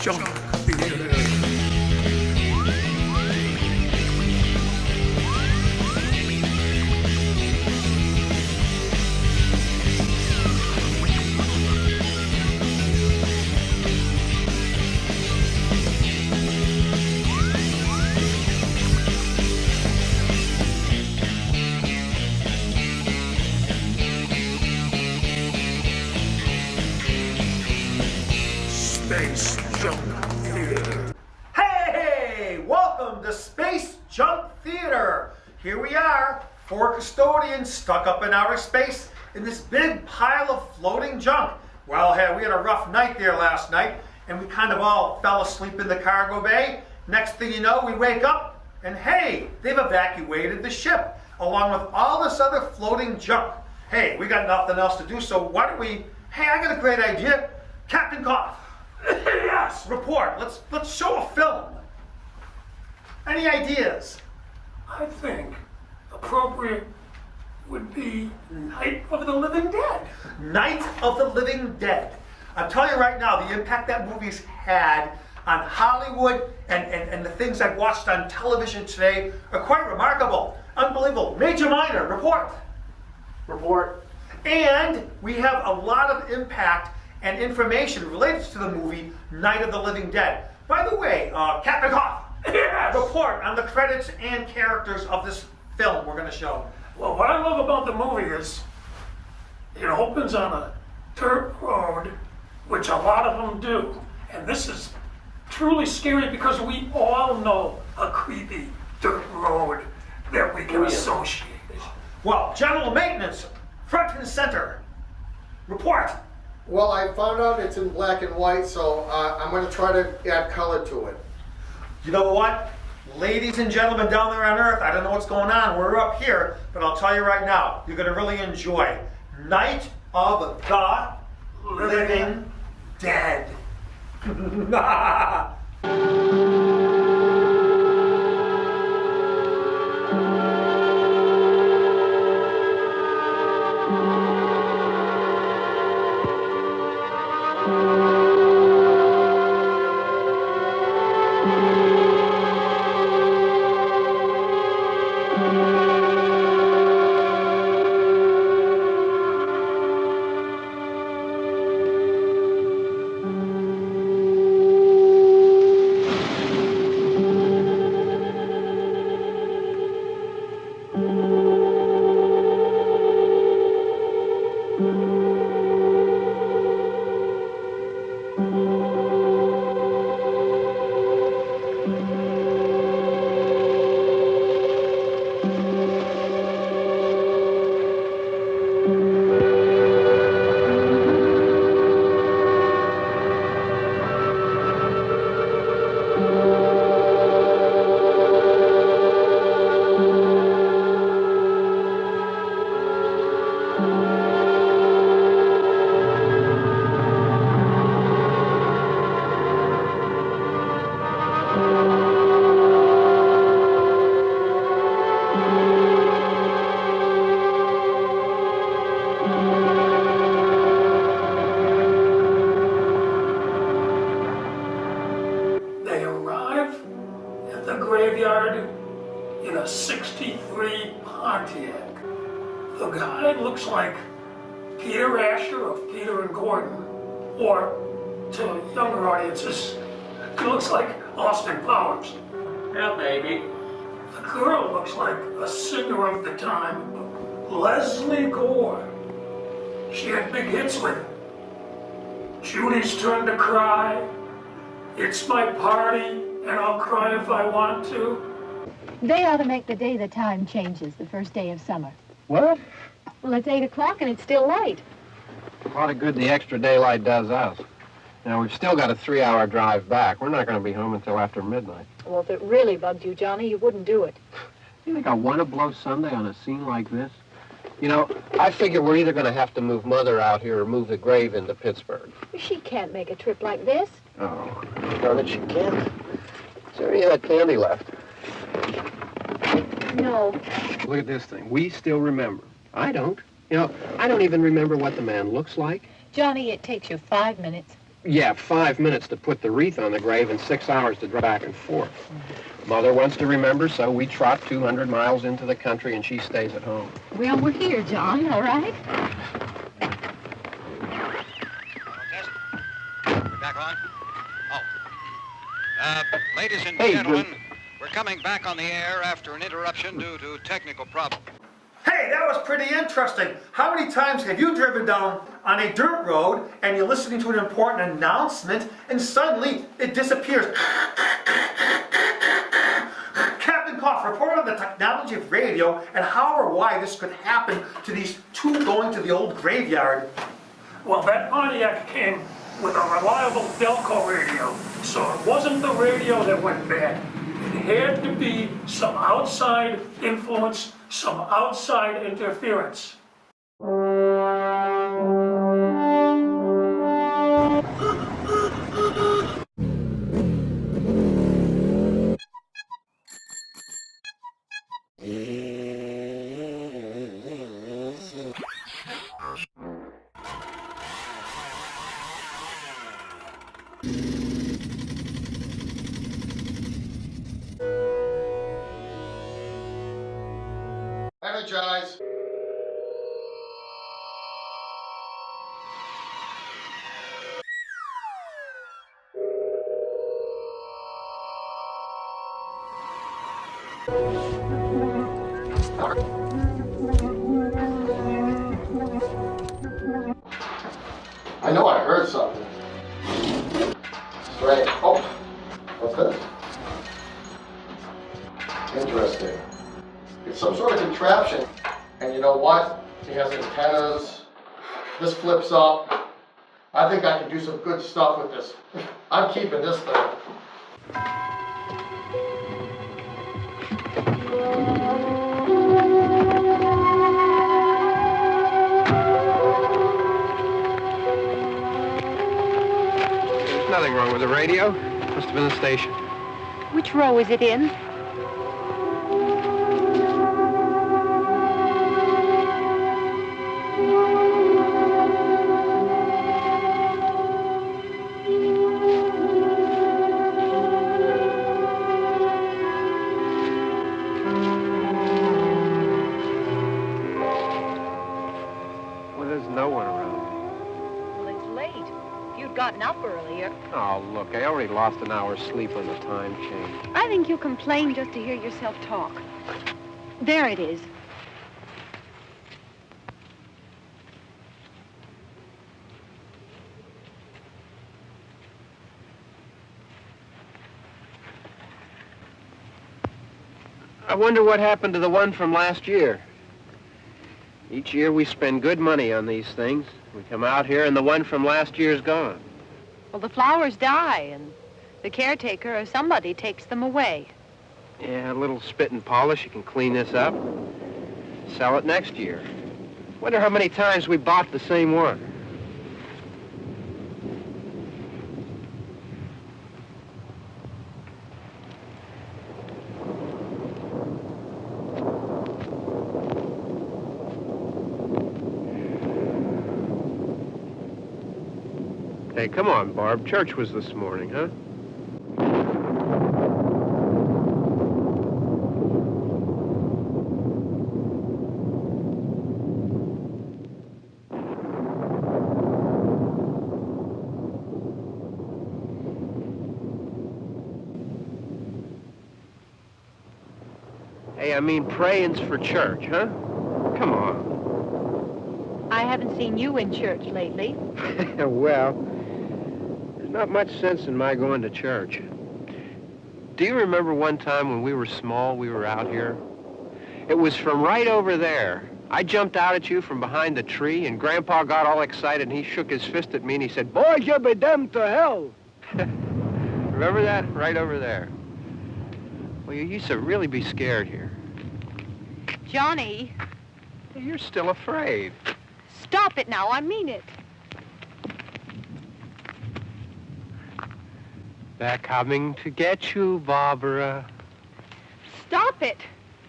Junk Theater. Space Junk Theater. Hey, welcome to Space Junk Theater. Here we are, 4 custodians stuck up in outer space in this big pile of floating junk. Well, hey, we had a rough night there last night, and we kind of all fell asleep in the cargo bay. Next thing you know, we wake up, and hey, they've evacuated the ship, along with all this other floating junk. Hey, we got nothing else to do, so why don't we... Hey, I got a great idea. Captain Cough. Yes, report. Let's show a film. Any ideas? I think appropriate would be Night of the Living Dead. Night of the Living Dead. I'm telling you right now, the impact that movie's had on Hollywood and the things I've watched on television today are quite remarkable. Unbelievable. Major Minor, report. Report. And we have a lot of impact and information related to the movie Night of the Living Dead. By the way, Captain Cough, Yes. report on the credits and characters of this film we're going to show. Well, what I love about the movie is it opens on a dirt road, which a lot of them do. And this is truly scary because we all know a creepy dirt road that we can associate. Well, General Maintenance, front and center, report. Well, I found out it's in black and white, so I'm going to try to add color to it. You know what? Ladies and gentlemen down there on Earth, I don't know what's going on. We're up here, but I'll tell you right now, you're going to really enjoy Night of the Living Dead. They arrive at the graveyard in a 63 Pontiac. The guy looks like Peter Asher of Peter and Gordon, or to younger audiences, he looks like Austin Powers. Yeah, baby. The girl looks like a singer of the time, Leslie Gore. She had big hits with Judy's Turn to Cry, It's My Party, and I'll Cry If I Want to. They ought to make the day the time changes, the first day of summer. What? Well, it's 8 o'clock and it's still light. A lot of good the extra daylight does us. Now, we've still got a 3-hour drive back. We're not going to be home until after midnight. Well, if it really bugged you, Johnny, you wouldn't do it. You think I want to blow Sunday on a scene like this? You know, I figure we're either going to have to move Mother out here or move the grave into Pittsburgh. She can't make a trip like this. Oh, darn it, she can't. Is there any of that candy left? No. Look at this thing. We still remember. I don't. You know, I don't even remember what the man looks like. Johnny, it takes you 5 minutes. Yeah, 5 minutes to put the wreath on the grave and 6 hours to drive back and forth. Mother wants to remember, so we trot 200 miles into the country and she stays at home. Well, we're here, John, all right? We're back on? Oh. Ladies and Hey, gentlemen, we're coming back on the air after an interruption due to technical problems. Hey, that was pretty interesting. How many times have you driven down on a dirt road and you're listening to an important announcement and suddenly it disappears? Captain Koff, report on the technology of radio and how or why this could happen to these two going to the old graveyard. Well, that Pontiac came with a reliable Delco radio, so it wasn't the radio that went bad. It had to be some outside influence, some outside interference. Energize. I know I heard something. Right. Oh, what's this? Interesting. It's some sort of contraption. And you know what? It has antennas. This flips up. I think I can do some good stuff with this. I'm keeping this thing. There's nothing wrong with the radio. Must have been the station. Which row is it in? Well, there's no one around. Well, it's late. If you'd gotten up earlier. Oh, look, I already lost an hour's sleep on the time change. I think you complain just to hear yourself talk. There it is. I wonder what happened to the one from last year. Each year we spend good money on these things. We come out here and the one from last year's gone. Well, the flowers die, and the caretaker or somebody takes them away. Yeah, a little spit and polish. You can clean this up. Sell it next year. Wonder how many times we bought the same one. Hey, come on, Barb. Church was this morning, huh? Hey, I mean, praying's for church, huh? Come on. I haven't seen you in church lately. Well, there's not much sense in my going to church. Do you remember one time when we were small, we were out here? It was from right over there. I jumped out at you from behind the tree, and Grandpa got all excited, and he shook his fist at me, and he said, "Boys, you'll be damned to hell." Remember that? Right over there. Well, you used to really be scared here. Johnny, You're still afraid. stop it now. I mean it. They're coming to get you, Barbara. Stop it.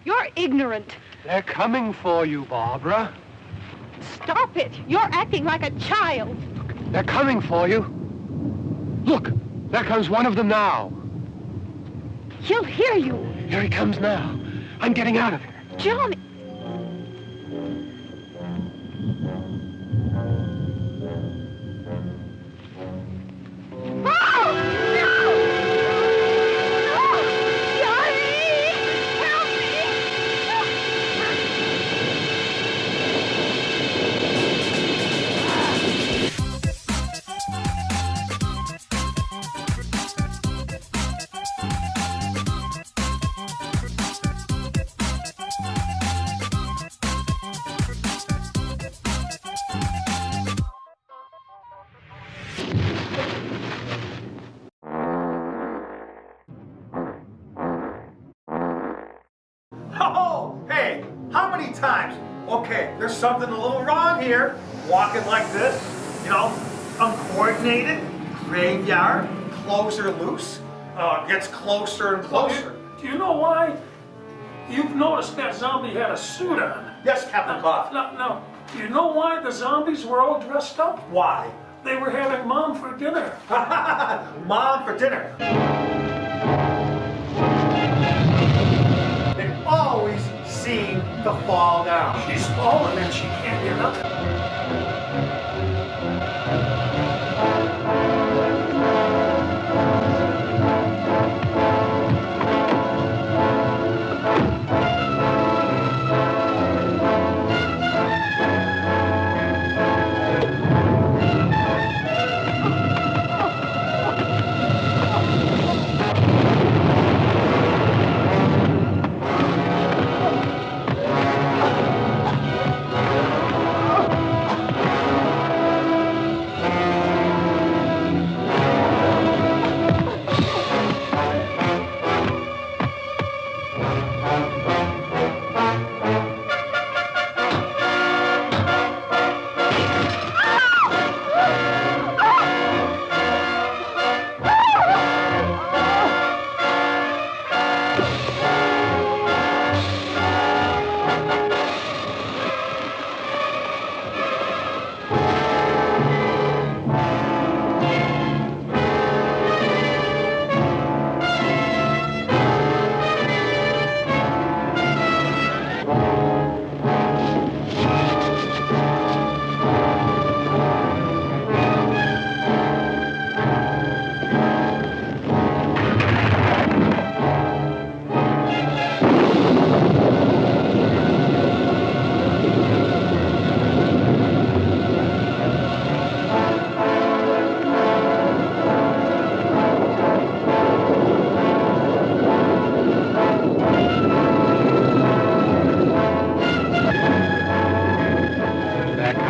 You're ignorant. They're coming for you, Barbara. Stop it. You're acting like a child. They're coming for you. Look, there comes one of them now. He'll hear you. Here he comes now. I'm getting out of here. Johnny. Oh! No! No! Johnny! Help Oh, hey, how many times? Okay, there's something a little wrong here. Walking like this, uncoordinated, graveyard, clothes are loose, gets closer and closer. Do you know why? You've noticed that zombie had a suit on. Yes, Captain Buff. No. Do you know why the zombies were all dressed up? Why? They were having mom for dinner. Mom for dinner. They always seem to fall down. She's fallen and she can't get up.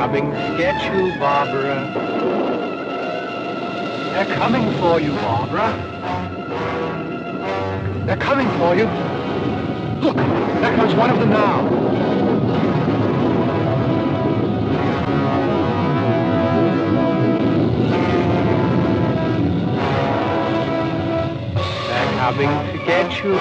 Coming to get you, Barbara. They're coming for you, Barbara. They're coming for you. Look, there comes one of them now. They're coming to get you.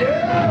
Yeah!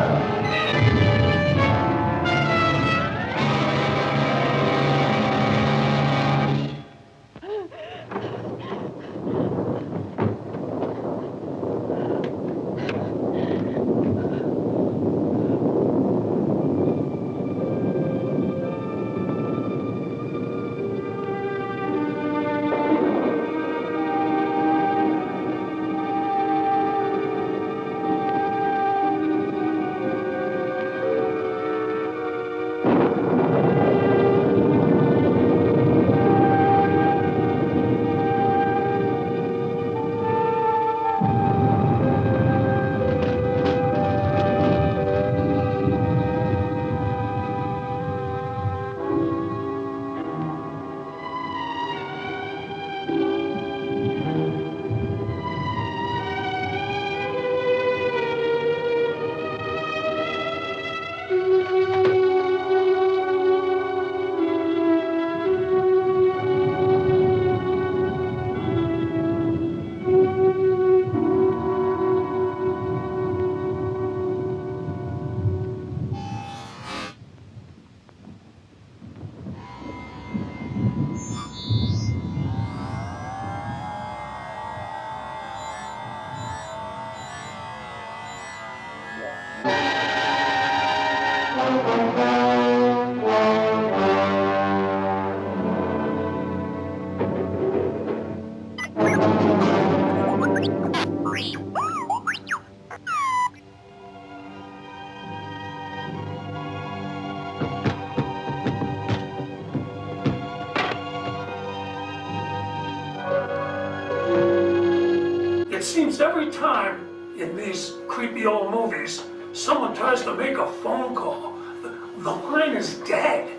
It seems every time in these creepy old movies, someone tries to make a phone call, the line is dead.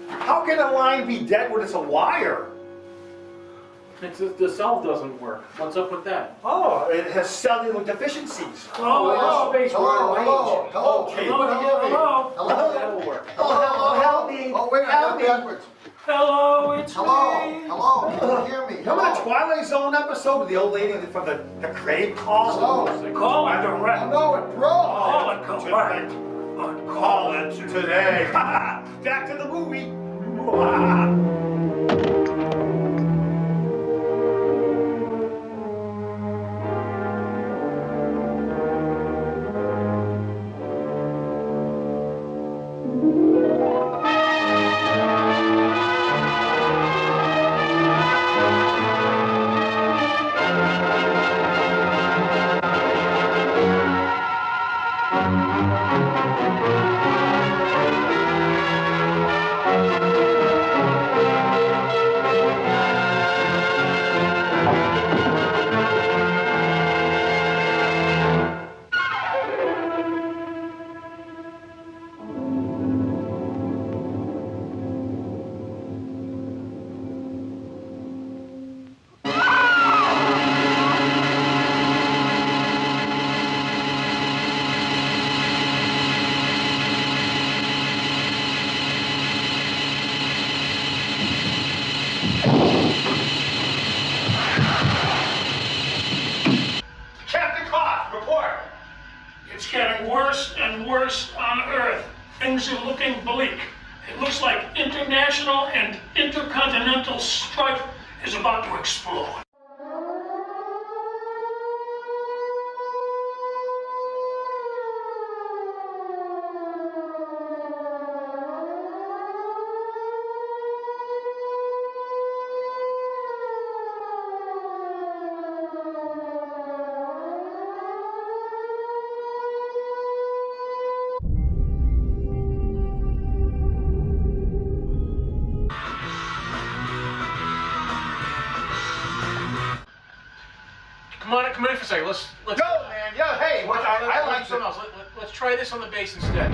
How can a line be dead when it's a wire? The cell doesn't work. What's up with that? Oh, it has cellular deficiencies. Hello, space, we're Hello, in hello, range. hello, Okay. can anybody hear me? hello, Hello? That'll work. Hello, help me. Oh, wait, I Help got me. backwards. hello, it's Hello, me. hello, can you hear me? Remember the Hello? Twilight Zone episode with the old lady from the crave calls? Hello? Call it direct. Oh, no, it broke. Call it collect. But Call it today. Back to the movie. Captain Koff, report. it's getting worse and worse on Earth. Things are looking bleak. It looks like international and intercontinental strife is about to explode. Come in for a second. Let's Go, man. Yeah, hey, what, I like something else. Let's try this on the base instead.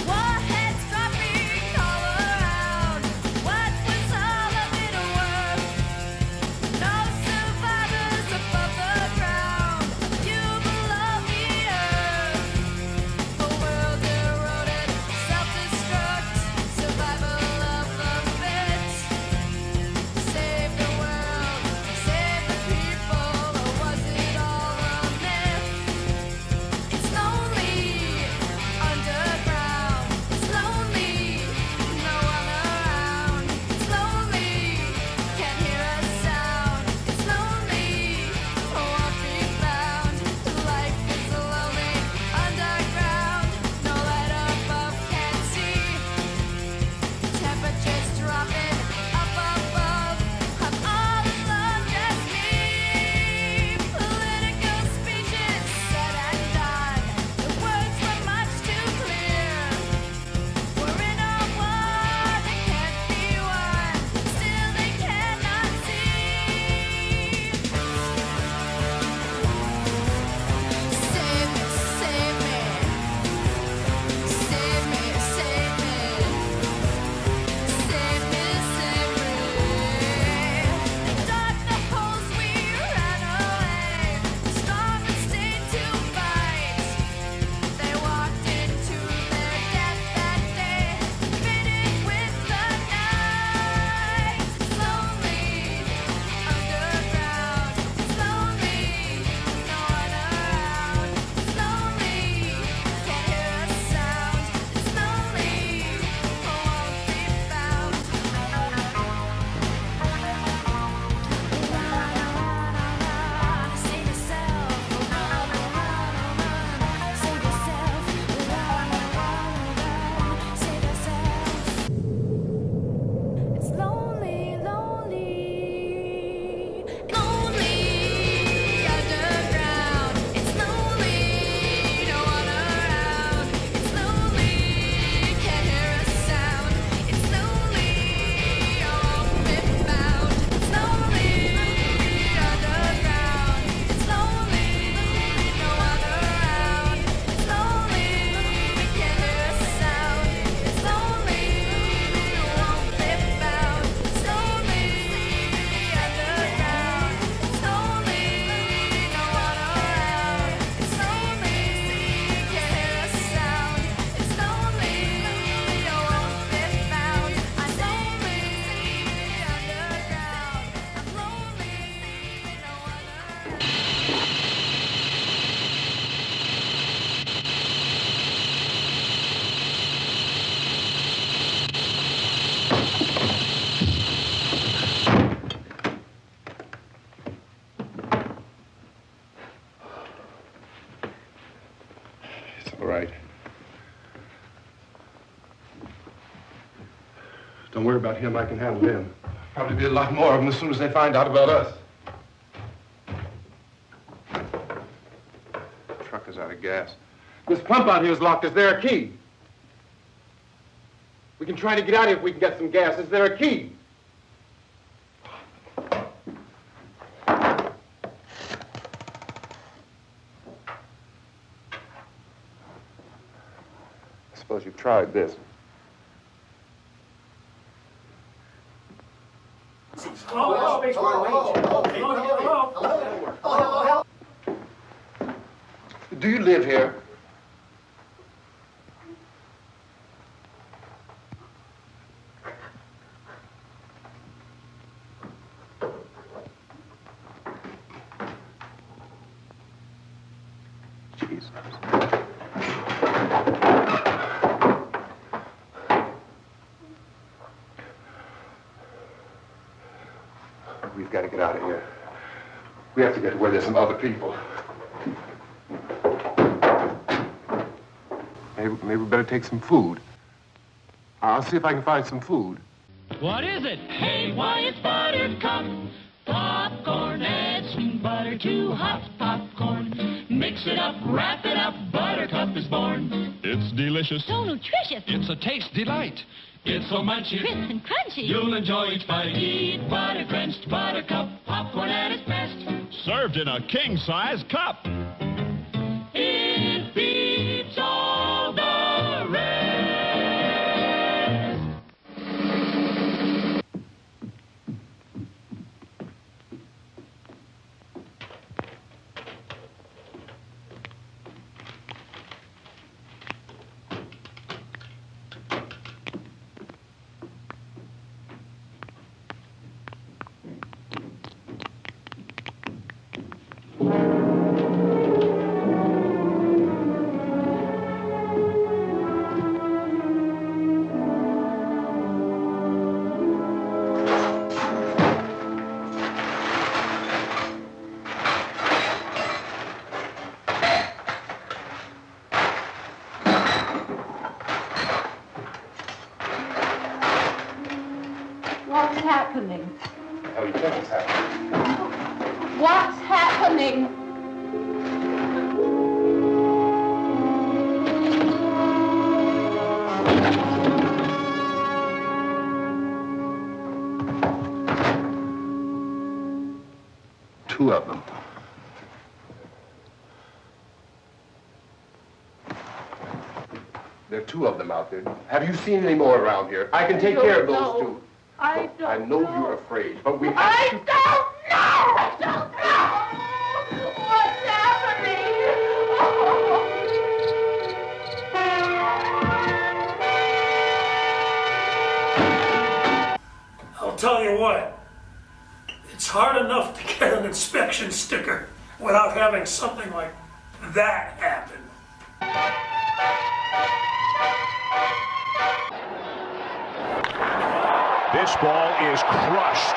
Warheads dropping all around. What was all of it worth? No survivors above the ground. You below the earth. The world eroded, self-destruct, survival of the all right. Don't worry about him. I can handle him. Probably be a lot more of them as soon as they find out about us. The truck is out of gas. This pump out here is locked. Is there a key? We can try to get out of here if we can get some gas. Is there a key? I suppose you've tried this. Do you live here? Jesus. We've got to get out of here. We have to get to where there's some other people. Maybe we better take some food. I'll see if I can find some food. What is it? Hey, why, it's Buttercup. Popcorn, add some butter to hot popcorn. Mix it up, wrap it up, Buttercup is born. It's delicious. So nutritious. It's a taste delight. It's so munchy. Crisp and crunchy. You'll enjoy each bite. Eat butter-drenched Buttercup. Popcorn at its best. Served in a king-size cup. It beats all the rest. What's happening? How do you think it's happening? What's happening? Two of them. There are two of them out there. Have you seen any more around here? I can take care of those two. I don't I know you're afraid, but we have I to... don't know! I don't know! What's happening? I'll tell you what, it's hard enough to get an inspection sticker without having something like that happen. This ball is crushed.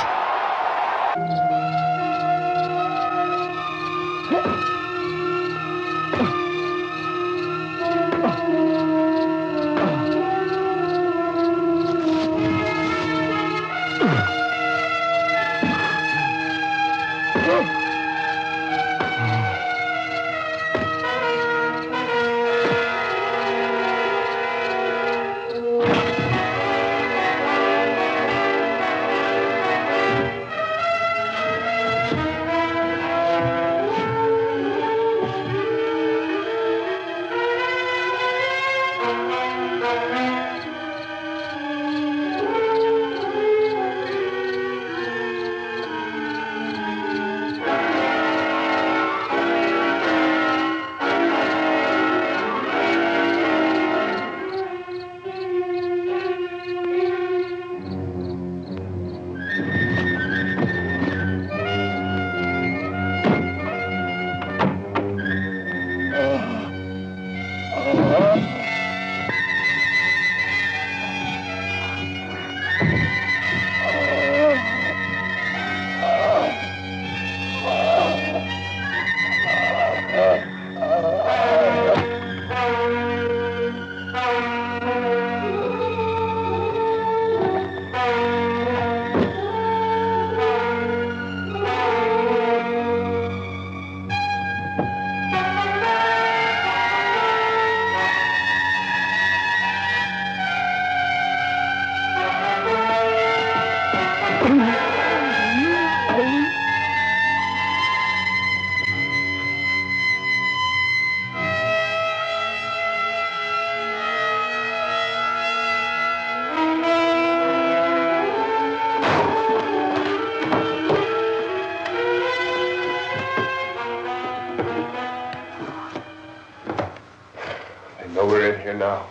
here now.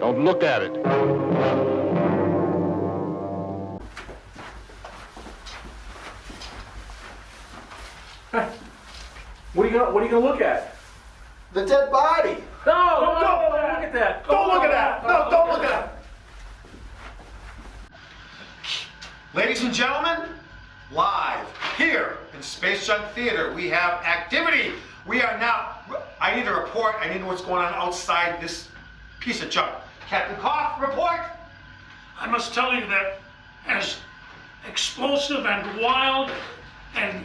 Don't look at it. What are you gonna look at? The dead body. No, Don't look at that. Don't look at that. No, don't look at that. Ladies and gentlemen, live here in Space Junk Theater, we have activity. We are now, I need a report. I need to know what's going on outside this piece of junk. Captain Koff, report. I must tell you that as explosive and wild and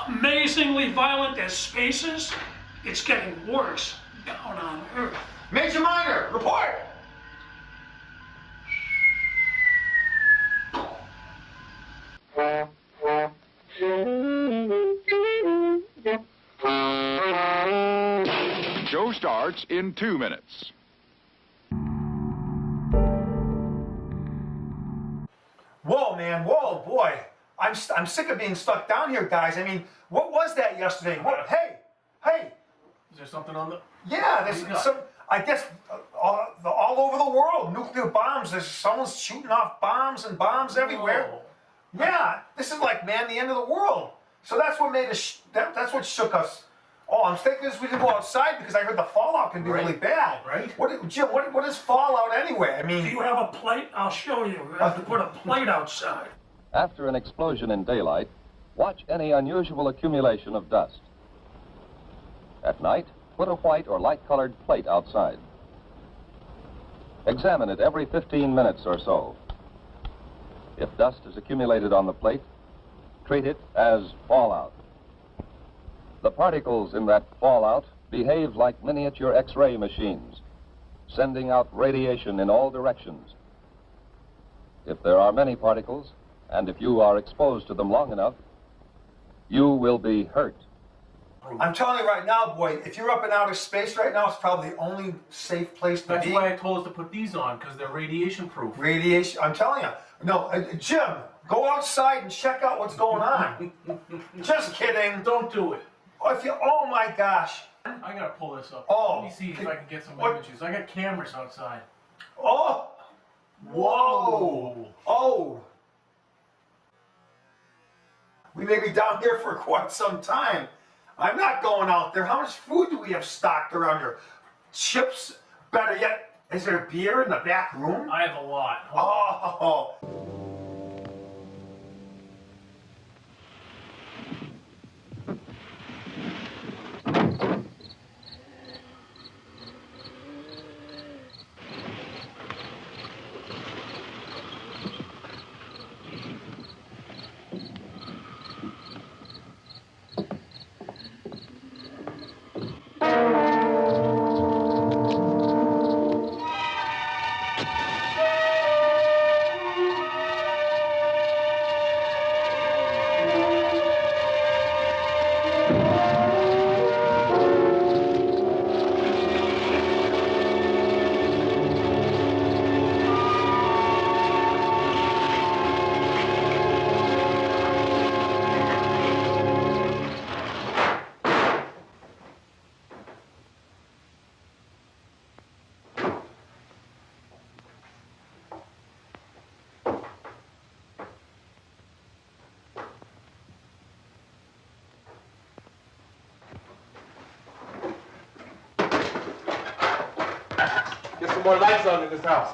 amazingly violent as space is, it's getting worse down on Earth. Major Minor, report. Show starts in 2 minutes. Whoa, man, whoa, boy. I'm sick of being stuck down here, guys. I mean, what was that yesterday? What? Hey. Is there something on the? Yeah, there's some, I guess, all over the world, nuclear bombs. Someone's shooting off bombs and bombs everywhere. Whoa. Yeah, this is like, man, the end of the world. So that's what made us, that's what shook us. Oh, I'm thinking we didn't go outside because I heard the fallout can be really bad. Right. Jim, what is fallout anyway? I mean, Do you have a plate? I'll show you. You have to put a plate outside. After an explosion in daylight, watch any unusual accumulation of dust. At night, put a white or light-colored plate outside. Examine it every 15 minutes or so. If dust is accumulated on the plate, treat it as fallout. The particles in that fallout behave like miniature X-ray machines, sending out radiation in all directions. If there are many particles, and if you are exposed to them long enough, you will be hurt. I'm telling you right now, boy, if you're up in outer space right now, it's probably the only safe place to That's be. why I told us to put these on, because they're radiation proof. Radiation, I'm telling you. No, Jim, go outside and check out what's going on. Just kidding. Don't do it. Oh my gosh. I gotta pull this up. Oh. Let me see if I can get some What? images. I got cameras outside. Oh. Whoa. Oh. We may be down here for quite some time. I'm not going out there. How much food do we have stocked around here? Chips? Better yet, is there beer in the back room? I have a lot. Hold on. Oh. Get some more lights on in this house.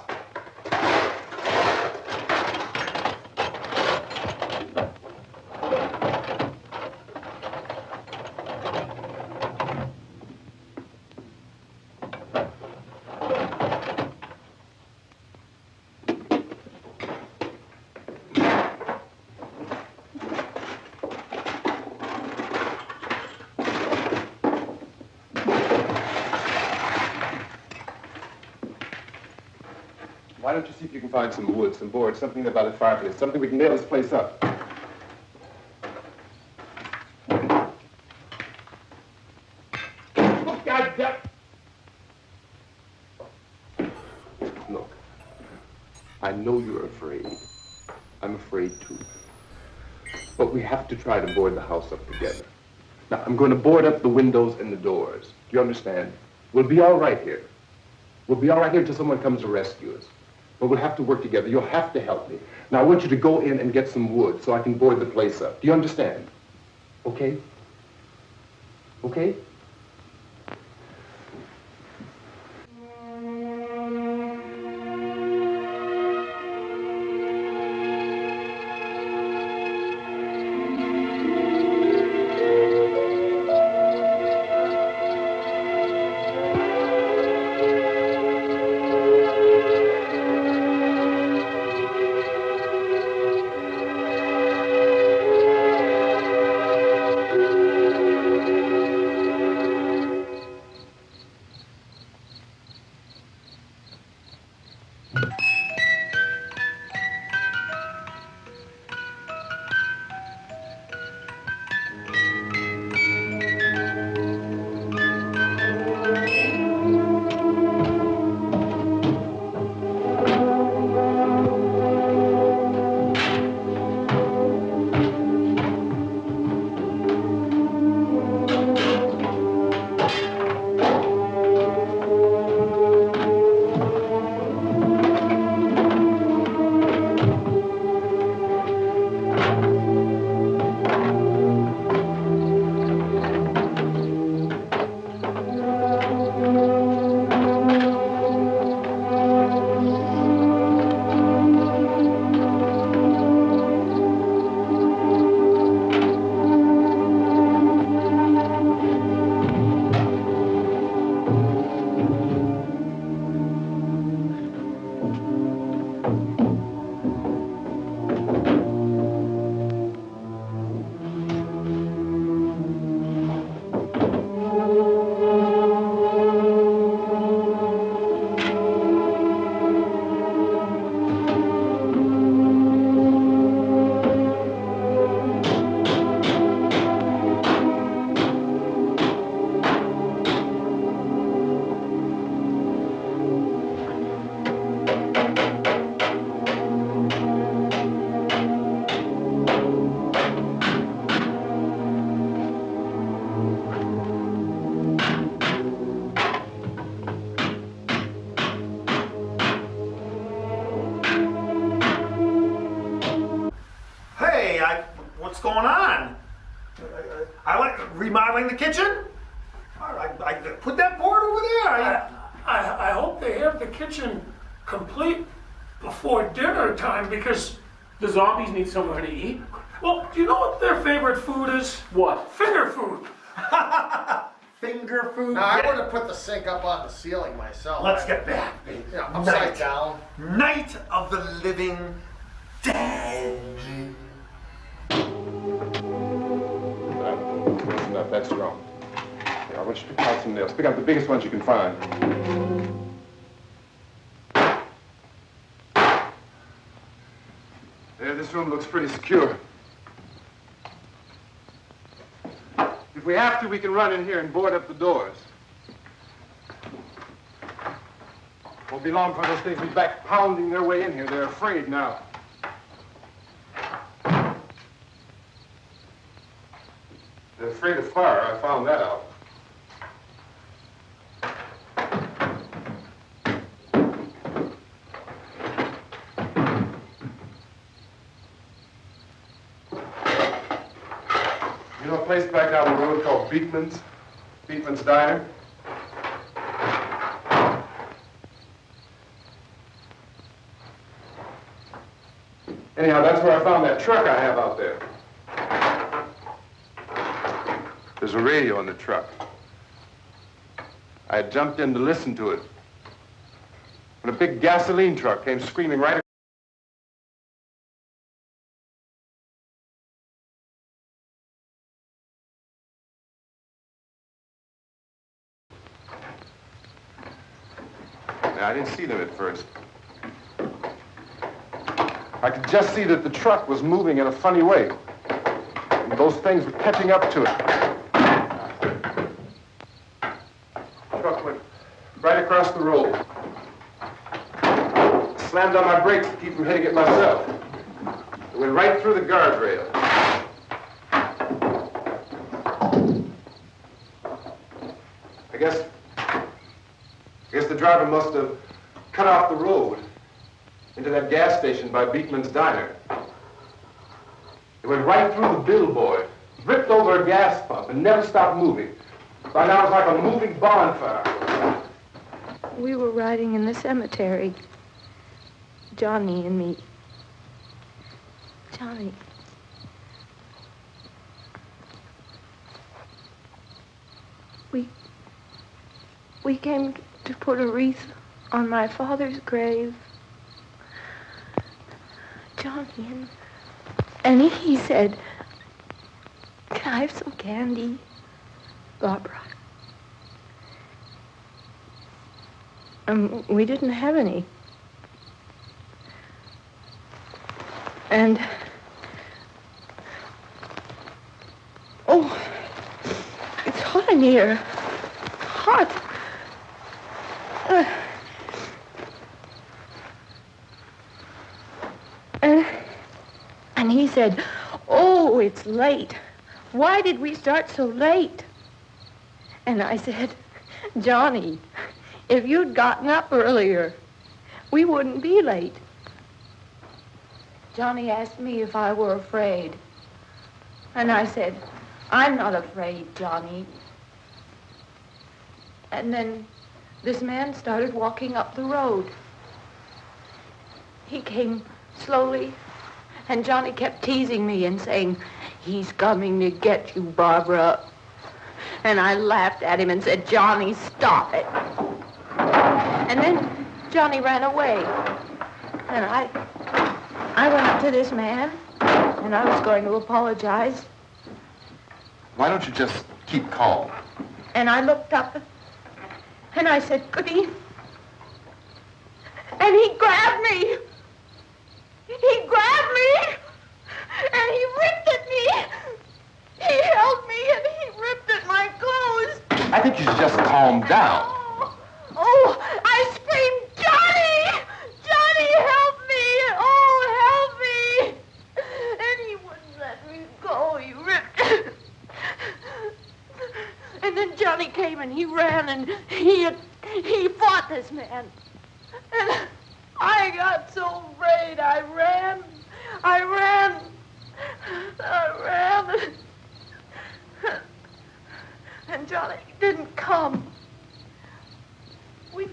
Why don't you see if you can find some wood, some boards, something about a fireplace, something we can nail this place up. Oh, God damn. I know you're afraid. I'm afraid too. But we have to try to board the house up together. Now, I'm going to board up the windows and the doors. Do you understand? We'll be all right here. We'll be all right here until someone comes to rescue us. But we'll have to work together. You'll have to help me. Now, I want you to go in and get some wood so I can board the place up. Do you understand? Okay? Okay? What's going on? I like remodeling the kitchen. I put that board over there. I hope they have the kitchen complete before dinner time because the zombies need somewhere to eat. Well, do you know what their favorite food is? What? Finger food. Finger food. Now, I would have put the sink up on the ceiling myself. Let's get back, baby. Yeah, upside down. Night of the Living Dead. That's not that strong. Here, I want you to pick out some nails. Pick out the biggest ones you can find. There, this room looks pretty secure. If we have to, we can run in here and board up the doors. Won't be long for those things to be back pounding their way in here. They're afraid now. They're afraid of fire. I found that out. You know a place back down the road called Beekman's? Beekman's Diner? Anyhow, that's where I found that truck I have out there. There's a radio in the truck. I had jumped in to listen to it when a big gasoline truck came screaming right Now, I didn't see them at first. I could just see that the truck was moving in a funny way. And those things were catching up to it. The truck went right across the road. Slammed slammed on my brakes to keep from hitting it myself. It went right through the guardrail. I guess the driver must have cut off the road into that gas station by Beekman's Diner. It went right through the billboard, ripped over a gas pump, and never stopped moving. By now it's like a moving bonfire. We were riding in the cemetery, Johnny and me. Johnny. We came to put a wreath on my father's grave. Johnny, and he said, "Can I have some candy, Barbara?" We didn't have any. And, oh, it's hot in here. Hot. And he said, "Oh, it's late. Why did we start so late?" And I said, "Johnny, if you'd gotten up earlier, we wouldn't be late." Johnny asked me if I were afraid. And I said, "I'm not afraid, Johnny." And then this man started walking up the road. He came slowly, and Johnny kept teasing me and saying, "He's coming to get you, Barbara." And I laughed at him and said, "Johnny, stop it." And then Johnny ran away. And I went up to this man, and I was going to apologize. Why don't you just keep calm? And I looked up, and I said, "Goody." And he grabbed me. He grabbed me, and he ripped at me. He held me, and he ripped at my clothes. I think you should just calm down. Oh, I screamed, "Johnny! Johnny, help me! Oh, help me!" And he wouldn't let me go. He ripped. And then Johnny came and he ran and he fought this man. And I got so afraid. I ran. And Johnny didn't come. We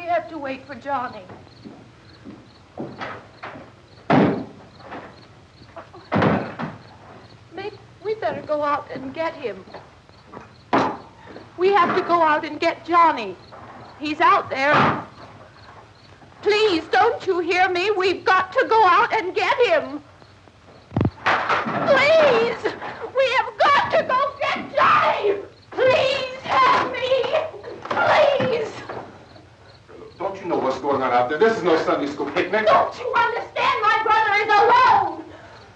have to wait for Johnny. Maybe we better go out and get him. We have to go out and get Johnny. He's out there. Please, don't you hear me? We've got to go out and get him. Please! We have got to go get Johnny! Please help me! Please! Don't you know what's going on out there? This is no Sunday school picnic. Don't you understand? My brother is alone!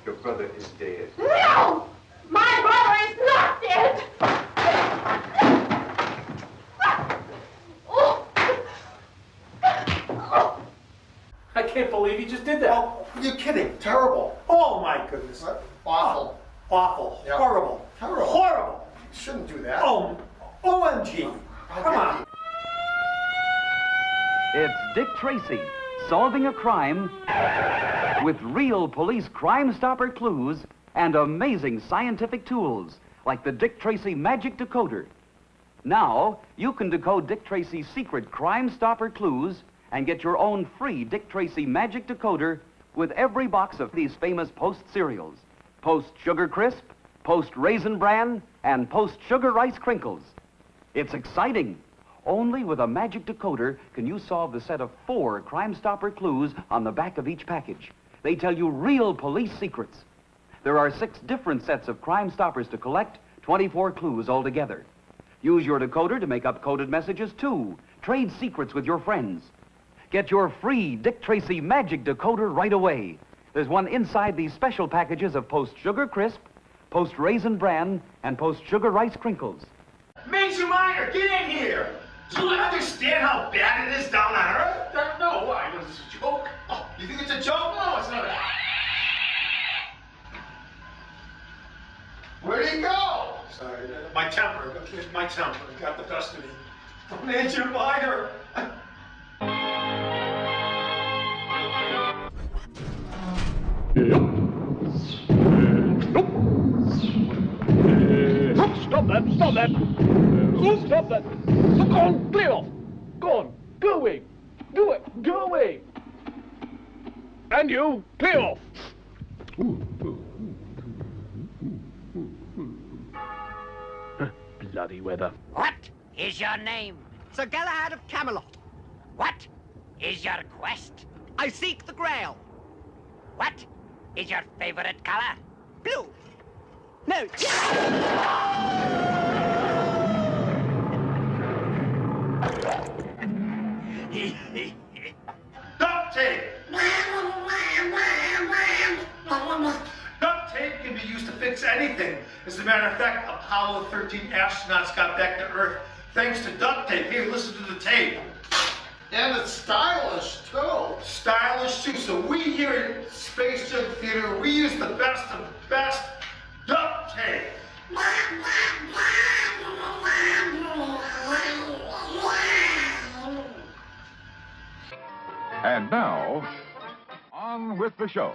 Your brother is dead. No! My brother is not dead! I can't believe he just did that. Oh, you're kidding. Terrible. Oh, my goodness. Awful. Awful. Yep. Horrible. Terrible. Horrible. You shouldn't do that. Oh, OMG. Come on. It's Dick Tracy solving a crime with real police Crime Stopper clues and amazing scientific tools like the Dick Tracy Magic Decoder. Now, you can decode Dick Tracy's secret Crime Stopper clues and get your own free Dick Tracy Magic Decoder with every box of these famous Post cereals. Post Sugar Crisp, Post Raisin Bran, and Post Sugar Rice Crinkles. It's exciting. Only with a Magic Decoder can you solve the set of 4 Crime Stopper clues on the back of each package. They tell you real police secrets. There are 6 different sets of Crime Stoppers to collect, 24 clues altogether. Use your decoder to make up coded messages, too. Trade secrets with your friends. Get your free Dick Tracy Magic Decoder right away. There's one inside these special packages of Post Sugar Crisp, Post Raisin Bran, and Post Sugar Rice Crinkles. Major Minor, get in here. Do you understand how bad it is down on Earth? No, I Where'd he go? Sorry, my temper got the best of me. I made you buy her. Stop that! Stop that! Stop that! Go on, clear off! Go on, go away! Go away! And you, clear off! Bloody weather. What is your name? Sir Galahad of Camelot. What is your quest? I seek the Grail. What is your favorite color? Blue. No. Duct tape! Duct tape can be used to fix anything. As a matter of fact, Apollo 13 astronauts got back to Earth thanks to duct tape. Here, listen to the tape. And it's stylish, too. Stylish, too. So we here at Space Junk Theater, we use the best of the best duct tape. And now, on with the show.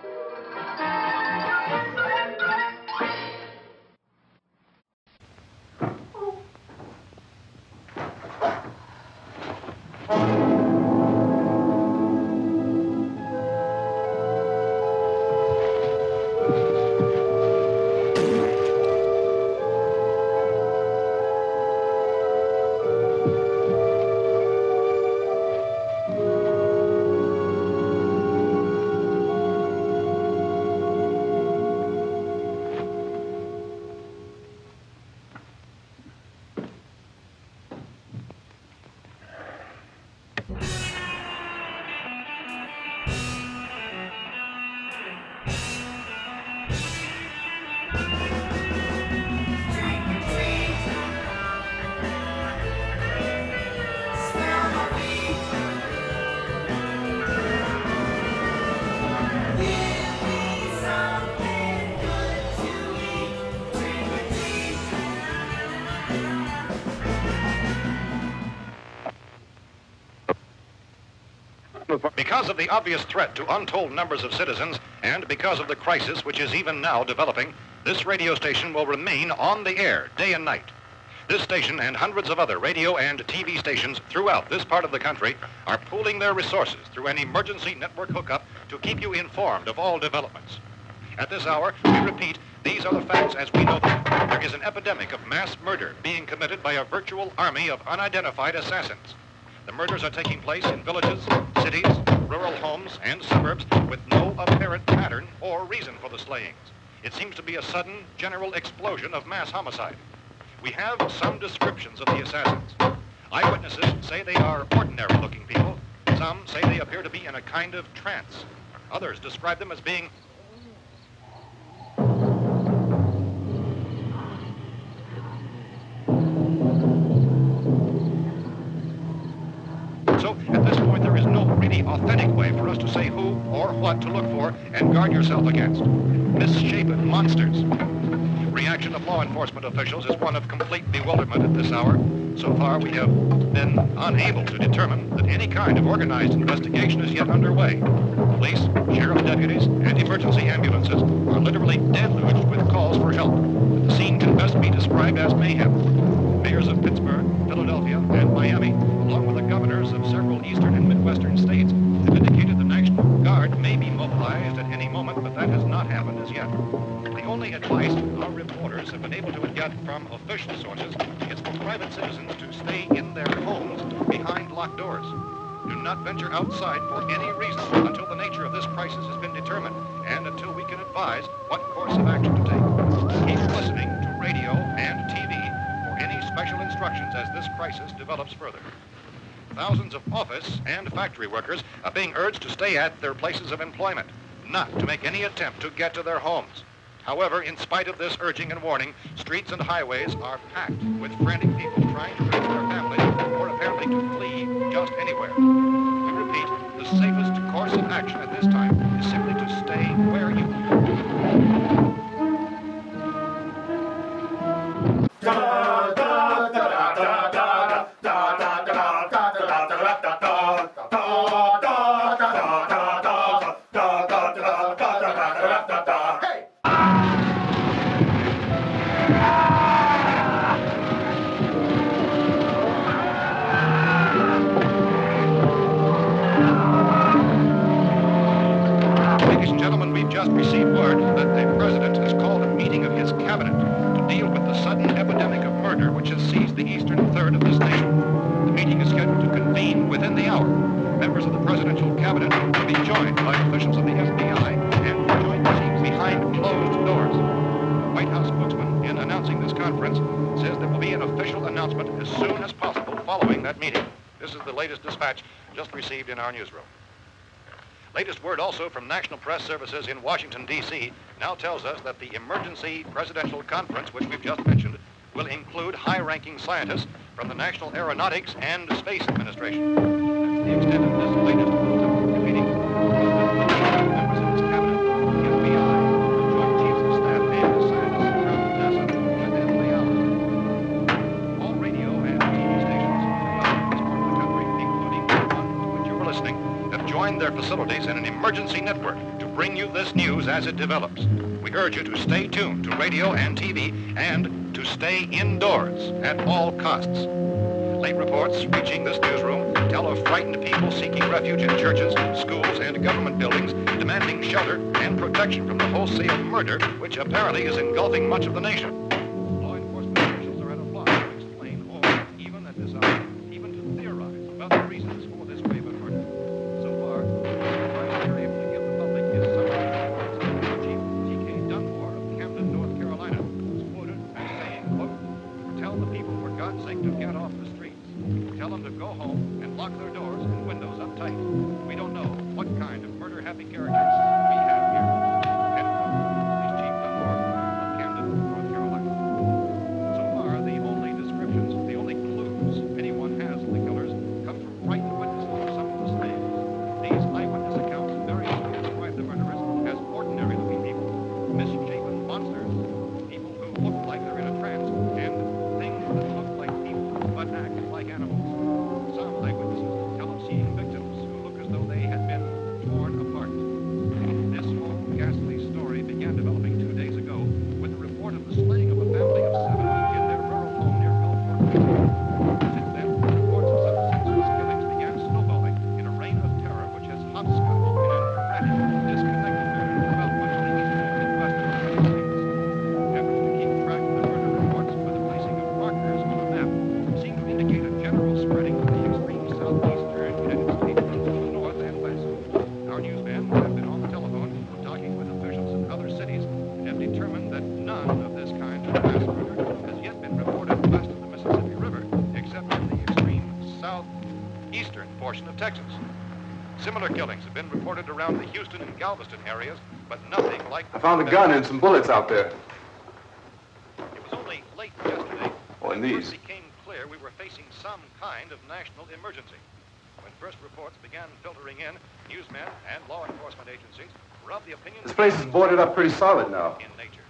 Because of the obvious threat to untold numbers of citizens, and because of the crisis which is even now developing, this radio station will remain on the air day and night. This station and hundreds of other radio and TV stations throughout this part of the country are pooling their resources through an emergency network hookup to keep you informed of all developments. At this hour, we repeat, these are the facts as we know them. There is an epidemic of mass murder being committed by a virtual army of unidentified assassins. The murders are taking place in villages, cities, rural homes, and suburbs with no apparent pattern or reason for the slayings. It seems to be a sudden, general explosion of mass homicide. We have some descriptions of the assassins. Eyewitnesses say they are ordinary-looking people. Some say they appear to be in a kind of trance. Others describe them as being So, at this point, there is no really authentic way for us to say who or what to look for and guard yourself against. Misshapen monsters. Reaction of law enforcement officials is one of complete bewilderment at this hour. So far, we have been unable to determine that any kind of organized investigation is yet underway. Police, sheriff deputies, and emergency ambulances are literally deluged with calls for help. The scene can best be described as mayhem. Mayors of Pittsburgh, Philadelphia, and Miami, along with the governors of several eastern and midwestern states, have indicated the National Guard may be mobilized at any moment, but that has not happened as yet. The only advice our reporters have been able to get from official sources is for private citizens to stay in their homes behind locked doors. Do not venture outside for any reason until the nature of this crisis has been determined and until we can advise what course of action to take. Keep listening to radio and TV for any special instructions as this crisis develops further. Thousands of office and factory workers are being urged to stay at their places of employment, not to make any attempt to get to their homes. However, in spite of this urging and warning, streets and highways are packed with frantic people trying to reach their families or apparently to flee just anywhere. We repeat, the safest course of action at this time is simply to stay where you are. eastern third of this nation. The meeting is scheduled to convene within the hour. Members of the presidential cabinet will be joined by officials of the FBI and joint teams behind closed doors. The White House spokesman, in announcing this conference, says there will be an official announcement as soon as possible following that meeting. This is the latest dispatch just received in our newsroom. Latest word also from National Press Services in Washington, D.C. now tells us that the emergency presidential conference, which we've just mentioned, will include high-ranking scientists from the National Aeronautics and Space Administration. That's the extent of this latest bulletin meeting. Members of this cabinet, the FBI, the Joint Chiefs of Staff, and scientists from NASA within the hour. All radio and TV stations throughout this part of the country, including the one to which you are listening, have joined their facilities in an emergency network to bring you this news as it develops. We urge you to stay tuned to radio and TV and to stay indoors at all costs. Late reports reaching this newsroom tell of frightened people seeking refuge in churches, schools, and government buildings, demanding shelter and protection from the wholesale murder which apparently is engulfing much of the nation. Law enforcement officials are at a loss to explain or, even at this hour, even to theorize about the reasons for this wave of murder. So far, the advice we're able to give the public is something towards Chief T.K. Dunmore of Camden, North Carolina, who's quoted as saying, quote, "Tell the people, for God's sake, to get off the streets. Tell them to go home and lock their doors and windows up tight. We don't know what kind of murder-happy characters we have here." End quote. Is Chief Dunmore of Camden, North Carolina. So far, the only descriptions, the only clues anyone has of the killers come from frightened witnesses of some of the slaves. These eyewitness accounts variously describe the murderers as ordinary-looking people, misshapen monsters, people who look like they're in a trance, and things that look like people but act like animals. Some eyewitnesses tell of seeing victims who look as though they had been torn apart. This whole ghastly story began developing 2 days ago with the report of the slaying of a family of 7 in their rural home near Gulfport, Virginia. Since then, reports of such senseless killings began snowballing in a reign of terror which has hopscotched in an erratic, disconnected manner throughout much of the eastern and western United States. Efforts to keep track of the murder reports by the placing of markers on a map seem to indicate a general spreading of the extreme southeastern United States to the north and west. Our newsmen have been on the telephone talking with officials in other cities and have determined that none of this kind of mass murder has yet been reported west of the Mississippi River, except in the extreme southeastern portion of Texas. Similar killings have been reported around the Houston and Galveston areas, but nothing like I found a gun and some bullets out there. It was only late yesterday Oh, and when it these. first became clear we were facing some kind of national emergency. When first reports began filtering in, newsmen and law enforcement agencies were of the opinion This place is boarded up pretty solid now. in nature.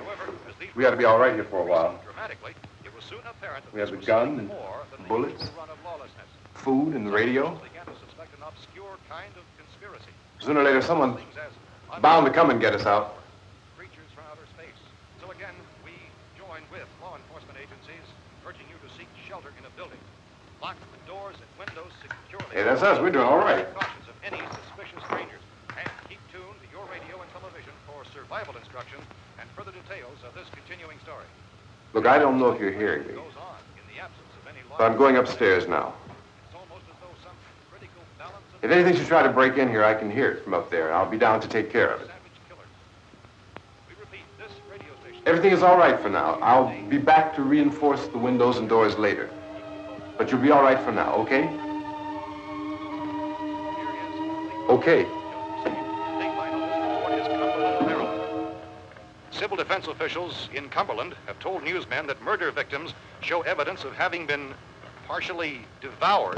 However, as these We ought to be all right here for a while. dramatically, it was soon apparent that We have this the was gun something and more than the bullets. usual run of lawlessness. Food and the radio. Officials began to suspect an obscure kind of conspiracy. Sooner or later, someone's Things as bound to come and get us out. creatures from outer space. So again, we join with law enforcement agencies, urging you to seek shelter in a building. Lock the doors and windows securely. Hey, that's us. We're doing all right. Cautious of any suspicious strangers. And keep tuned to your radio and television for survival instructions and further details of this continuing story. Look, I don't know if you're hearing me, Goes on in the absence of any law. but I'm going upstairs now. It's almost as though some critical balance of If anything should try to break in here, I can hear it from up there. I'll be down to take care of it. savage killers. We repeat, this radio station. Everything is all right for now. I'll be back to reinforce the windows and doors later. But you'll be all right for now, okay? Okay. Civil defense officials in Cumberland have told newsmen that murder victims show evidence of having been partially devoured.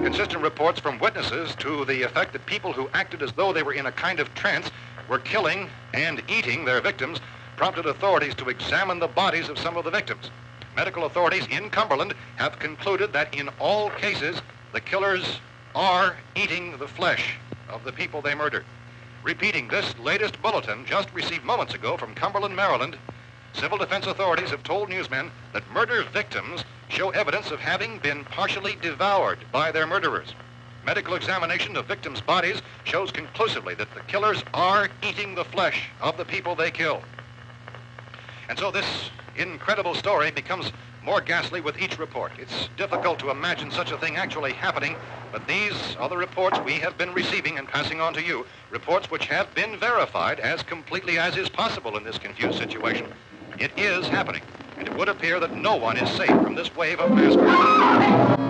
Consistent reports from witnesses to the effect that people who acted as though they were in a kind of trance were killing and eating their victims prompted authorities to examine the bodies of some of the victims. Medical authorities in Cumberland have concluded that in all cases, the killers are eating the flesh of the people they murdered. Repeating this latest bulletin just received moments ago from Cumberland, Maryland, civil defense authorities have told newsmen that murder victims show evidence of having been partially devoured by their murderers. Medical examination of victims' bodies shows conclusively that the killers are eating the flesh of the people they killed. And so this incredible story becomes more ghastly with each report. It's difficult to imagine such a thing actually happening, but these are the reports we have been receiving and passing on to you, reports which have been verified as completely as is possible in this confused situation. It is happening, and it would appear that no one is safe from this wave of mass murder.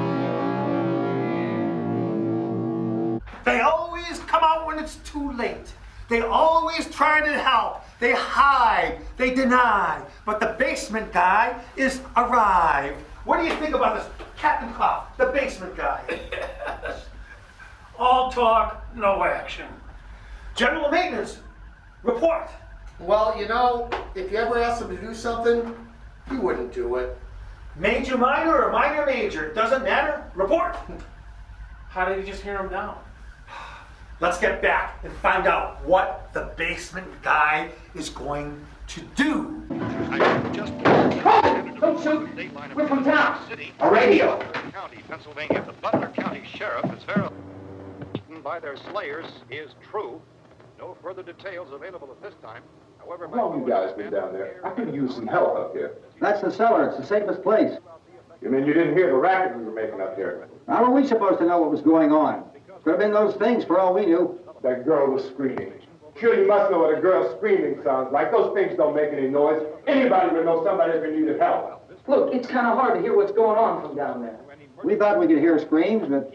They always come out when it's too late. They always try to help. They hide. They deny. But the basement guy is arrived. What do you think about this? Captain Clough, the basement guy. All talk, no action. General Maintenance, report. Well, you know, if you ever asked him to do something, he wouldn't do it. Major minor or minor major, doesn't matter. Report. How did you just hear him down? Let's get back and find out what the basement guy is going to do. Don't shoot! We're from town. A radio. County, Pennsylvania. The Butler County Sheriff is verified by their slayers is true. No further details available at this time. However, How long you guys been down there? I could use some help up here. That's the cellar. It's the safest place. You mean you didn't hear the racket we were making up here? How were we supposed to know what was going on? Could have been those things for all we knew. That girl was screaming. Sure, you must know what a girl screaming sounds like. Those things don't make any noise. Anybody would know somebody ever needed help. Look, it's kind of hard to hear what's going on from down there. We thought we could hear screams, but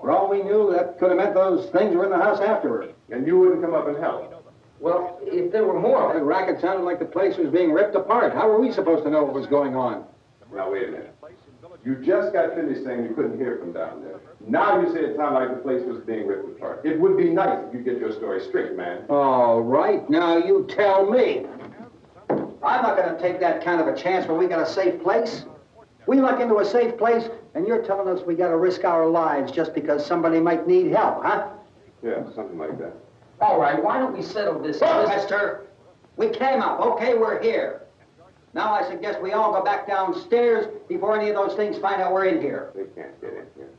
for all we knew, that could have meant those things were in the house afterward. And you wouldn't come up and help? Well, if there were more... The racket sounded like the place was being ripped apart. How were we supposed to know what was going on? Now, wait a minute. You just got finished saying you couldn't hear from down there. Now you say it sounded like the place was being ripped apart. It would be nice if you get your story straight, man. All right, now you tell me. I'm not going to take that kind of a chance when we got a safe place. We luck into a safe place, and you're telling us we got to risk our lives just because somebody might need help, huh? Yeah, something like that. All right, why don't we settle this? Look, mister, we came up. Okay, we're here. Now I suggest we all go back downstairs before any of those things find out we're in here. They can't get in here.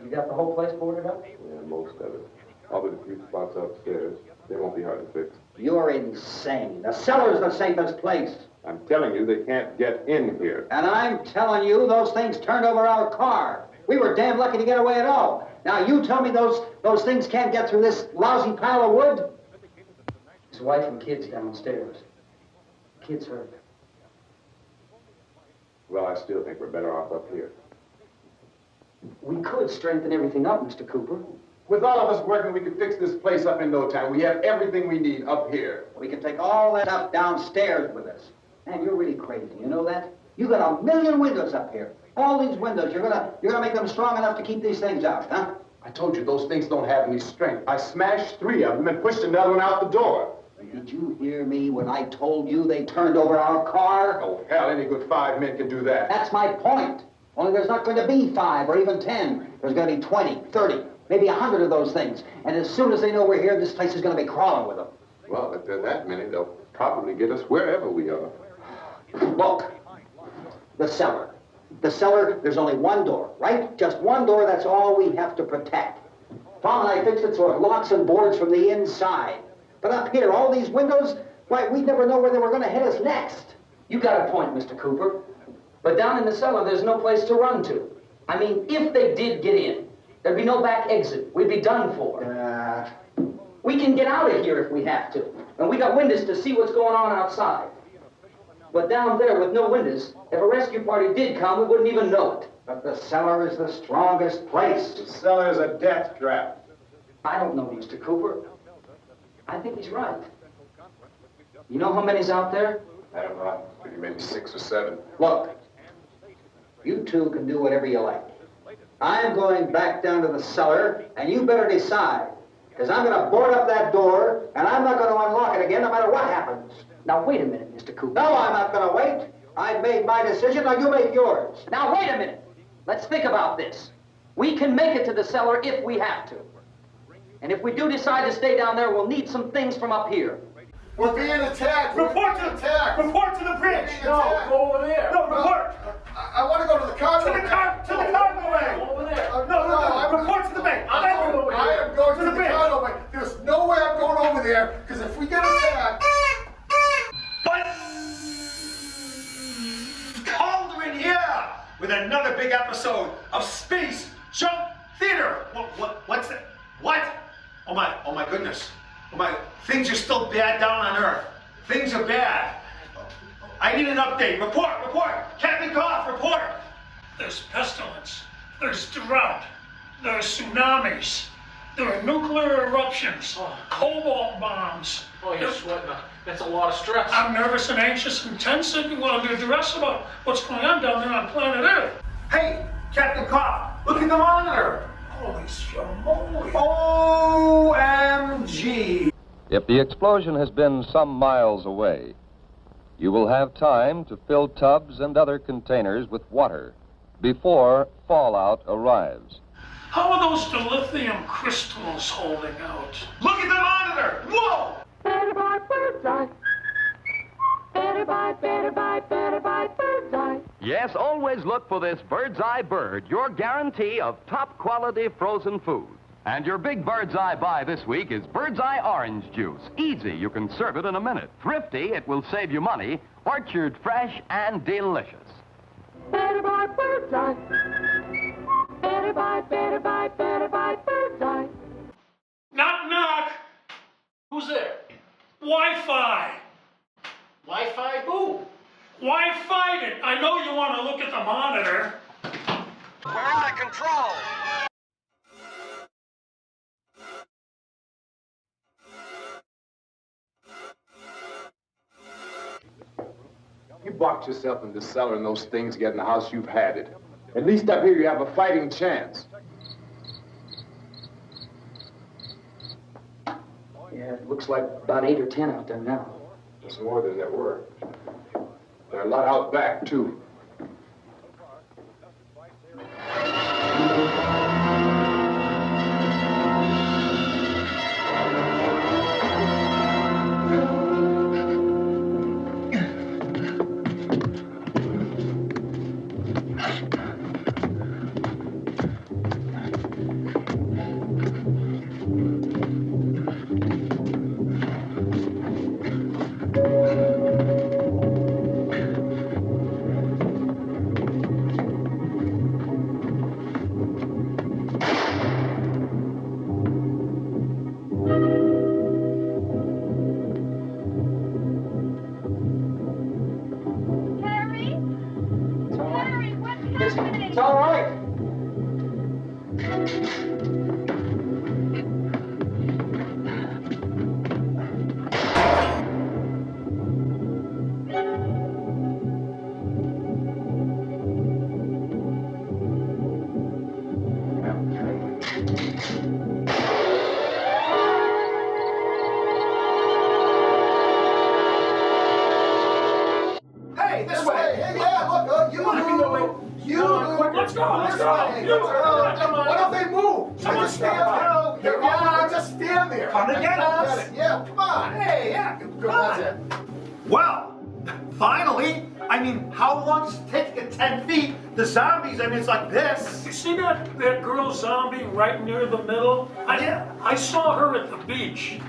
You got the whole place boarded up? Yeah, most of it. All but a few spots upstairs. They won't be hard to fix. You're insane. The cellar's the safest place. I'm telling you, they can't get in here. And I'm telling you, those things turned over our car. We were damn lucky to get away at all. Now you tell me those things can't get through this lousy pile of wood? His wife and kids downstairs. Kids hurt. Well, I still think we're better off up here. We could strengthen everything up, Mr. Cooper. With all of us working, we could fix this place up in no time. We have everything we need up here. We can take all that stuff downstairs with us. Man, you're really crazy, you know that? You got 1,000,000 windows up here. All these windows, you're gonna make them strong enough to keep these things out, huh? I told you those things don't have any strength. I smashed 3 of them and pushed another one out the door. Did you hear me when I told you they turned over our car? Oh, hell, any good 5 men can do that. That's my point. Only there's not going to be 5 or even 10. There's going to be 20, 30, maybe 100 of those things. And as soon as they know we're here, this place is going to be crawling with them. Well, if there are that many, they'll probably get us wherever we are. Look, the cellar. The cellar, there's only one door, right? Just one door, that's all we have to protect. Tom and I fixed it so it locks and boards from the inside. But up here, all these windows, why, we'd never know where they were going to hit us next. You got a point, Mr. Cooper. But down in the cellar, there's no place to run to. I mean, if they did get in, there'd be no back exit. We'd be done for. We can get out of here if we have to. And we got windows to see what's going on outside. But down there with no windows, if a rescue party did come, we wouldn't even know it. But the cellar is the strongest place. The cellar is a death trap. I don't know, Mr. Cooper. I think he's right. You know how many's out there? I don't know. Maybe 6 or 7. Look, you two can do whatever you like. I'm going back down to the cellar, and you better decide. Because I'm going to board up that door, and I'm not going to unlock it again no matter what happens. Now, wait a minute, Mr. Cooper. No, I'm not going to wait. I've made my decision, now you make yours. Now, wait a minute. Let's think about this. We can make it to the cellar if we have to. And if we do decide to stay down there, we'll need some things from up here. We're being attacked. Report to the attack. Report to the bridge. No, go over there. No, report. I want to go to the cargo. To the cargo bay. Over there. No. Report to the bay. I am going to the cargo bay. There's no way I'm going over there, because if we get attacked... But... Calderin here with another big episode of Space Junk Theater. What's that? What? Oh my goodness. Oh my, things are still bad down on Earth. Things are bad. I need an update. Report. Captain Goff, report. There's pestilence. There's drought. There's tsunamis. There are nuclear eruptions. Cobalt bombs. Oh, you're sweating. That's a lot of stress. I'm nervous and anxious and tense and under duress about what's going on down there on planet Earth. Hey, Captain Goff, look at the monitor. Holy schmoly. OMG. If the explosion has been some miles away, you will have time to fill tubs and other containers with water before fallout arrives. How are those dilithium crystals holding out? Look at the monitor. Whoa! Better buy bird's eye. Better buy bird's eye. Yes, always look for this Bird's Eye Bird, your guarantee of top quality frozen food. And your big Bird's Eye buy this week is Bird's Eye Orange Juice. Easy, you can serve it in a minute. Thrifty, it will save you money. Orchard fresh and delicious. Better buy bird's eye. Better buy bird's eye. Knock, knock. Who's there? Wi-Fi. Wi-Fi who? Wi-Fi it. I know you want to look at the monitor. We're under control. You boxed yourself in the cellar and those things get in the house, you've had it. At least up here you have a fighting chance. Yeah, it looks like about 8 or 10 out there now. There's more than there were. There are a lot out back, too. It's all right. Hey, this way. Hey, yeah, look, Let's go. Why don't they move? Just stand there. Just stand there. Come to get us. Yeah, come on. Hey, yeah. That's it. Well, finally. I mean, how long does it take to get 10 feet? The zombies, I mean, it's like this. You see that girl zombie right near the middle? I saw her at the beach.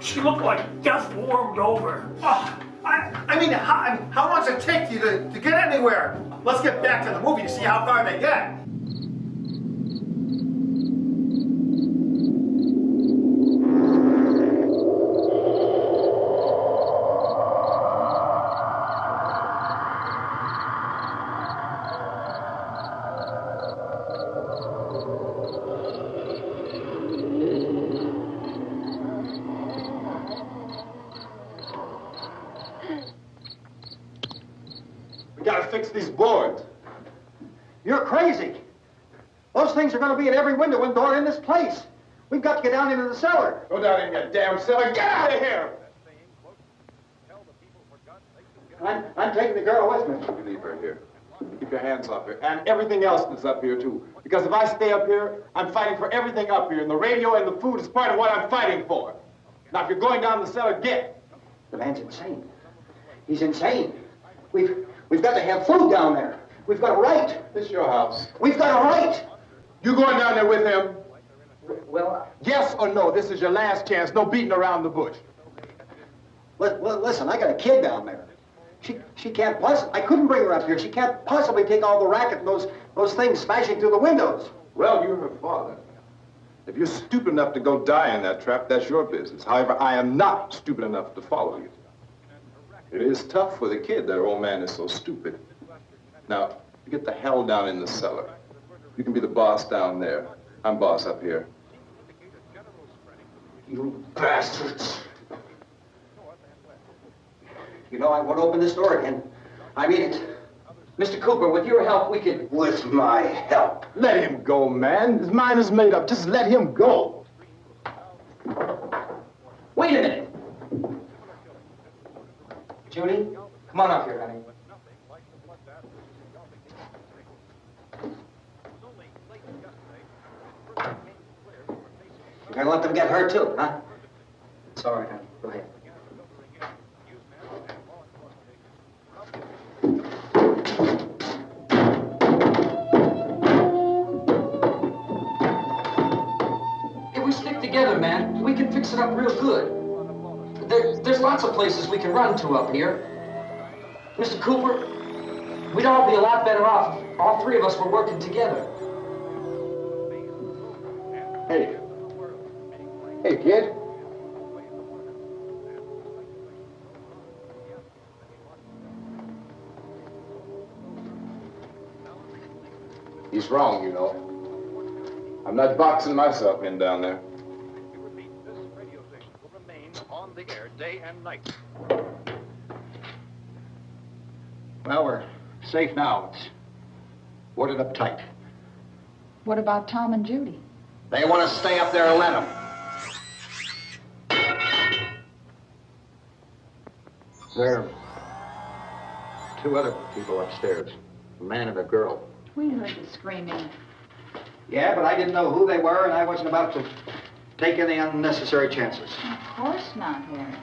She looked like death warmed over. Oh, I mean, how long does it take you to get anywhere? Let's get back to the movie to see how far they get. We gotta fix these boards. You're crazy. Those things are going to be in every window and door in this place. We've got to get down into the cellar. Go down in your damn cellar. Get out of here! I'm taking the girl with me. You leave her here. Keep your hands off her. And everything else that's up here, too. Because if I stay up here, I'm fighting for everything up here. And the radio and the food is part of what I'm fighting for. Now, if you're going down the cellar, get. The man's insane. He's insane. We've got to have food down there. We've got a right. This is your house. We've got a right. You going down there with him? Well, Yes or no? This is your last chance. No beating around the bush. listen, I got a kid down there. She can't possibly, I couldn't bring her up here. She can't possibly take all the racket and those things smashing through the windows. Well, you're her father. If you're stupid enough to go die in that trap, that's your business. However, I am not stupid enough to follow you. It is tough for the kid that her old man is so stupid. Now, you get the hell down in the cellar. You can be the boss down there. I'm boss up here. You bastards. You know, I won't open this door again. I mean it. Mr. Cooper, with your help, we could... With my help. Let him go, man. His mind is made up. Just let him go. Wait a minute. Judy, come on up here, honey. You're gonna let them get hurt too, huh? It's all right, honey. Go ahead. If we stick together, man, we can fix it up real good. There's lots of places we can run to up here. Mr. Cooper, we'd all be a lot better off if all three of us were working together. Hey. Hey, kid. He's wrong, you know. I'm not boxing myself in down there. On the air day and night. Well, we're safe now. It's boarded up tight. What about Tom and Judy? They want to stay up there and let them. There are two other people upstairs, a man and a girl. We heard the screaming. Yeah, but I didn't know who they were, and I wasn't about to take any unnecessary chances. Of course not, Harry.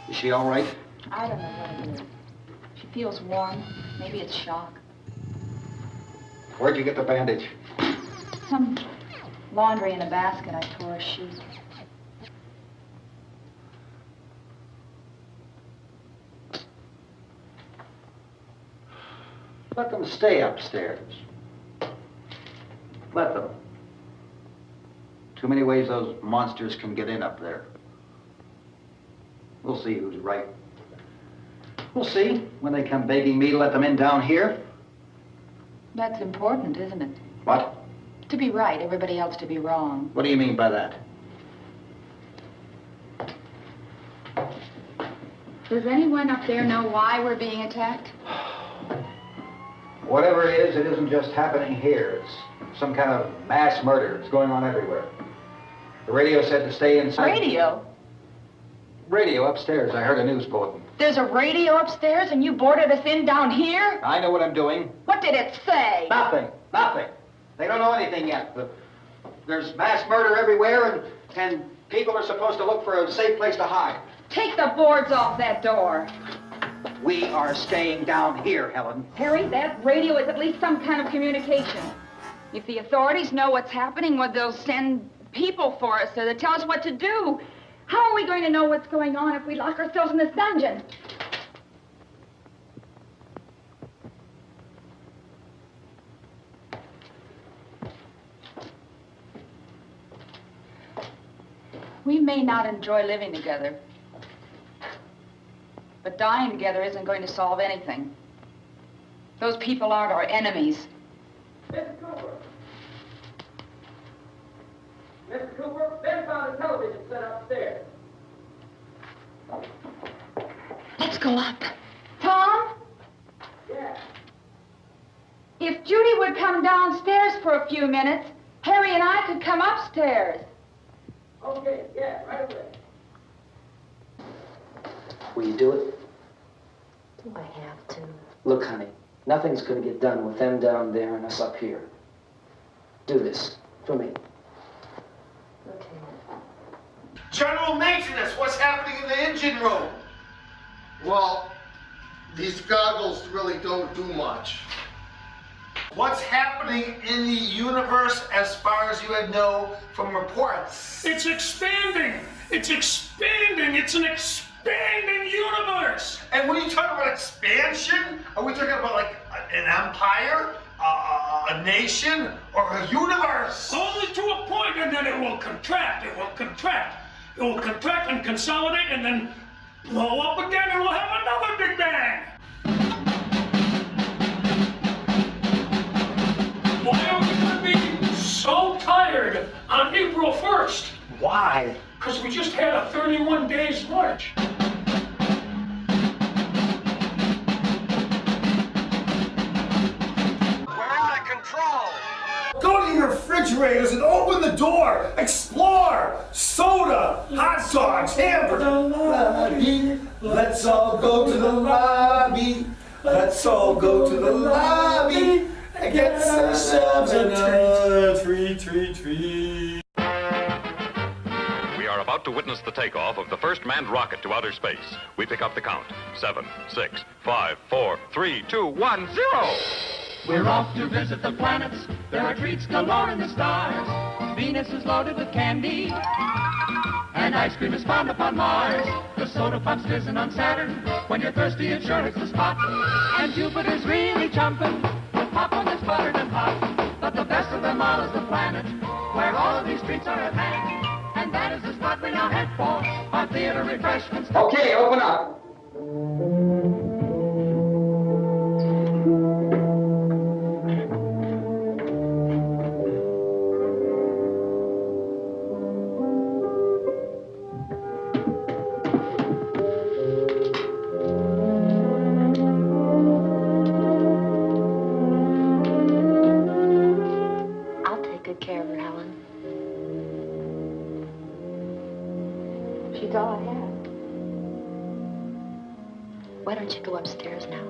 Is she all right? I don't know what it is. She feels warm. Maybe it's shock. Where'd you get the bandage? Some laundry in a basket. I tore a sheet. Let them stay upstairs. Let them. Too many ways those monsters can get in up there. We'll see who's right. We'll see when they come begging me to let them in down here. That's important, isn't it? What? To be right, everybody else to be wrong. What do you mean by that? Does anyone up there know why we're being attacked? Whatever it isn't just happening here. It's some kind of mass murder. It's going on everywhere. The radio said to stay inside. Radio? Radio upstairs. I heard a news bulletin. There's a radio upstairs and you boarded us in down here? I know what I'm doing. What did it say? Nothing. Nothing. They don't know anything yet. There's mass murder everywhere, and people are supposed to look for a safe place to hide. Take the boards off that door. We are staying down here, Helen. Harry, that radio is at least some kind of communication. If the authorities know what's happening, well, they'll send people for us to tell us what to do. How are we going to know what's going on if we lock ourselves in this dungeon? We may not enjoy living together, but dying together isn't going to solve anything. Those people aren't our enemies. Mr. Cooper! Mr. Cooper, Ben found a television go up. Tom? Yeah. If Judy would come downstairs for a few minutes, Harry and I could come upstairs. Okay, yeah, right away. Will you do it? Do I have to? Look, honey, nothing's gonna get done with them down there and us up here. Do this for me. Okay. General maintenance, what's happening in the engine room? Well, these goggles really don't do much. What's happening in the universe as far as you know from reports? It's expanding. It's expanding. It's an expanding universe. And when you talk about expansion, are we talking about like an empire, a nation, or a universe? Only to a point, and then it will contract. It will contract. It will contract and consolidate, and then blow up again, and we'll have another Big Bang. Why are we going to be so tired on April 1st? Why? Because we just had a 31 days march. Go to your refrigerators and open the door. Explore. Soda, hot dogs, hamburgers. Let's all go to the lobby. Let's all go to the lobby and get ourselves a treat. We are about to witness the takeoff of the first manned rocket to outer space. We pick up the count. 7, 6, 5, 4, 3, 2, 1, 0. We're off to visit the planets. There are treats galore in the stars. Venus is loaded with candy, and ice cream is found upon Mars. The soda pop's fizzing on Saturn. When you're thirsty, it sure hits the spot. And Jupiter's really jumping with popcorn that's buttered and hot. But the best of them all is the planet, where all of these treats are at hand. And that is the spot we now head for, our theater refreshments. Okay, open up. I'll take good care of her, Helen. She's all I have. Why don't you go upstairs now?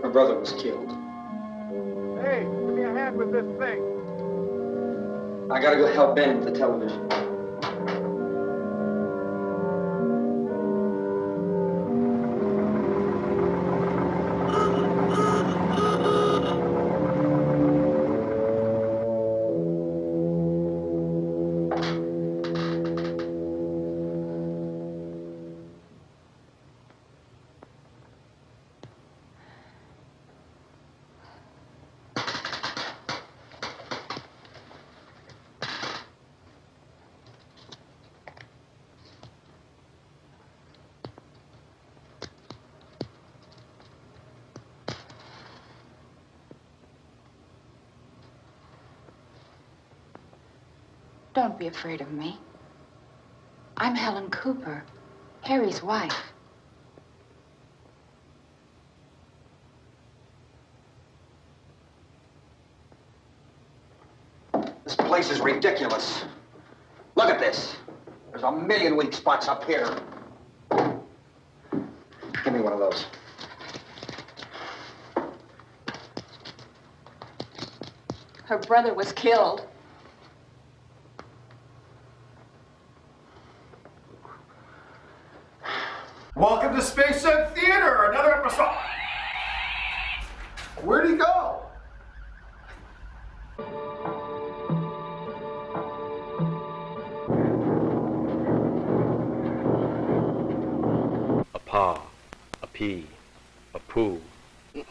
Her brother was killed. Hey, give me a hand with this thing. I gotta go help Ben with the television. Don't be afraid of me. I'm Helen Cooper, Harry's wife. This place is ridiculous. Look at this. There's a million weak spots up here. Give me one of those. Her brother was killed. Welcome to Space Junk Theater, another episode. Where'd he go? A pa, a pee, a poo, Good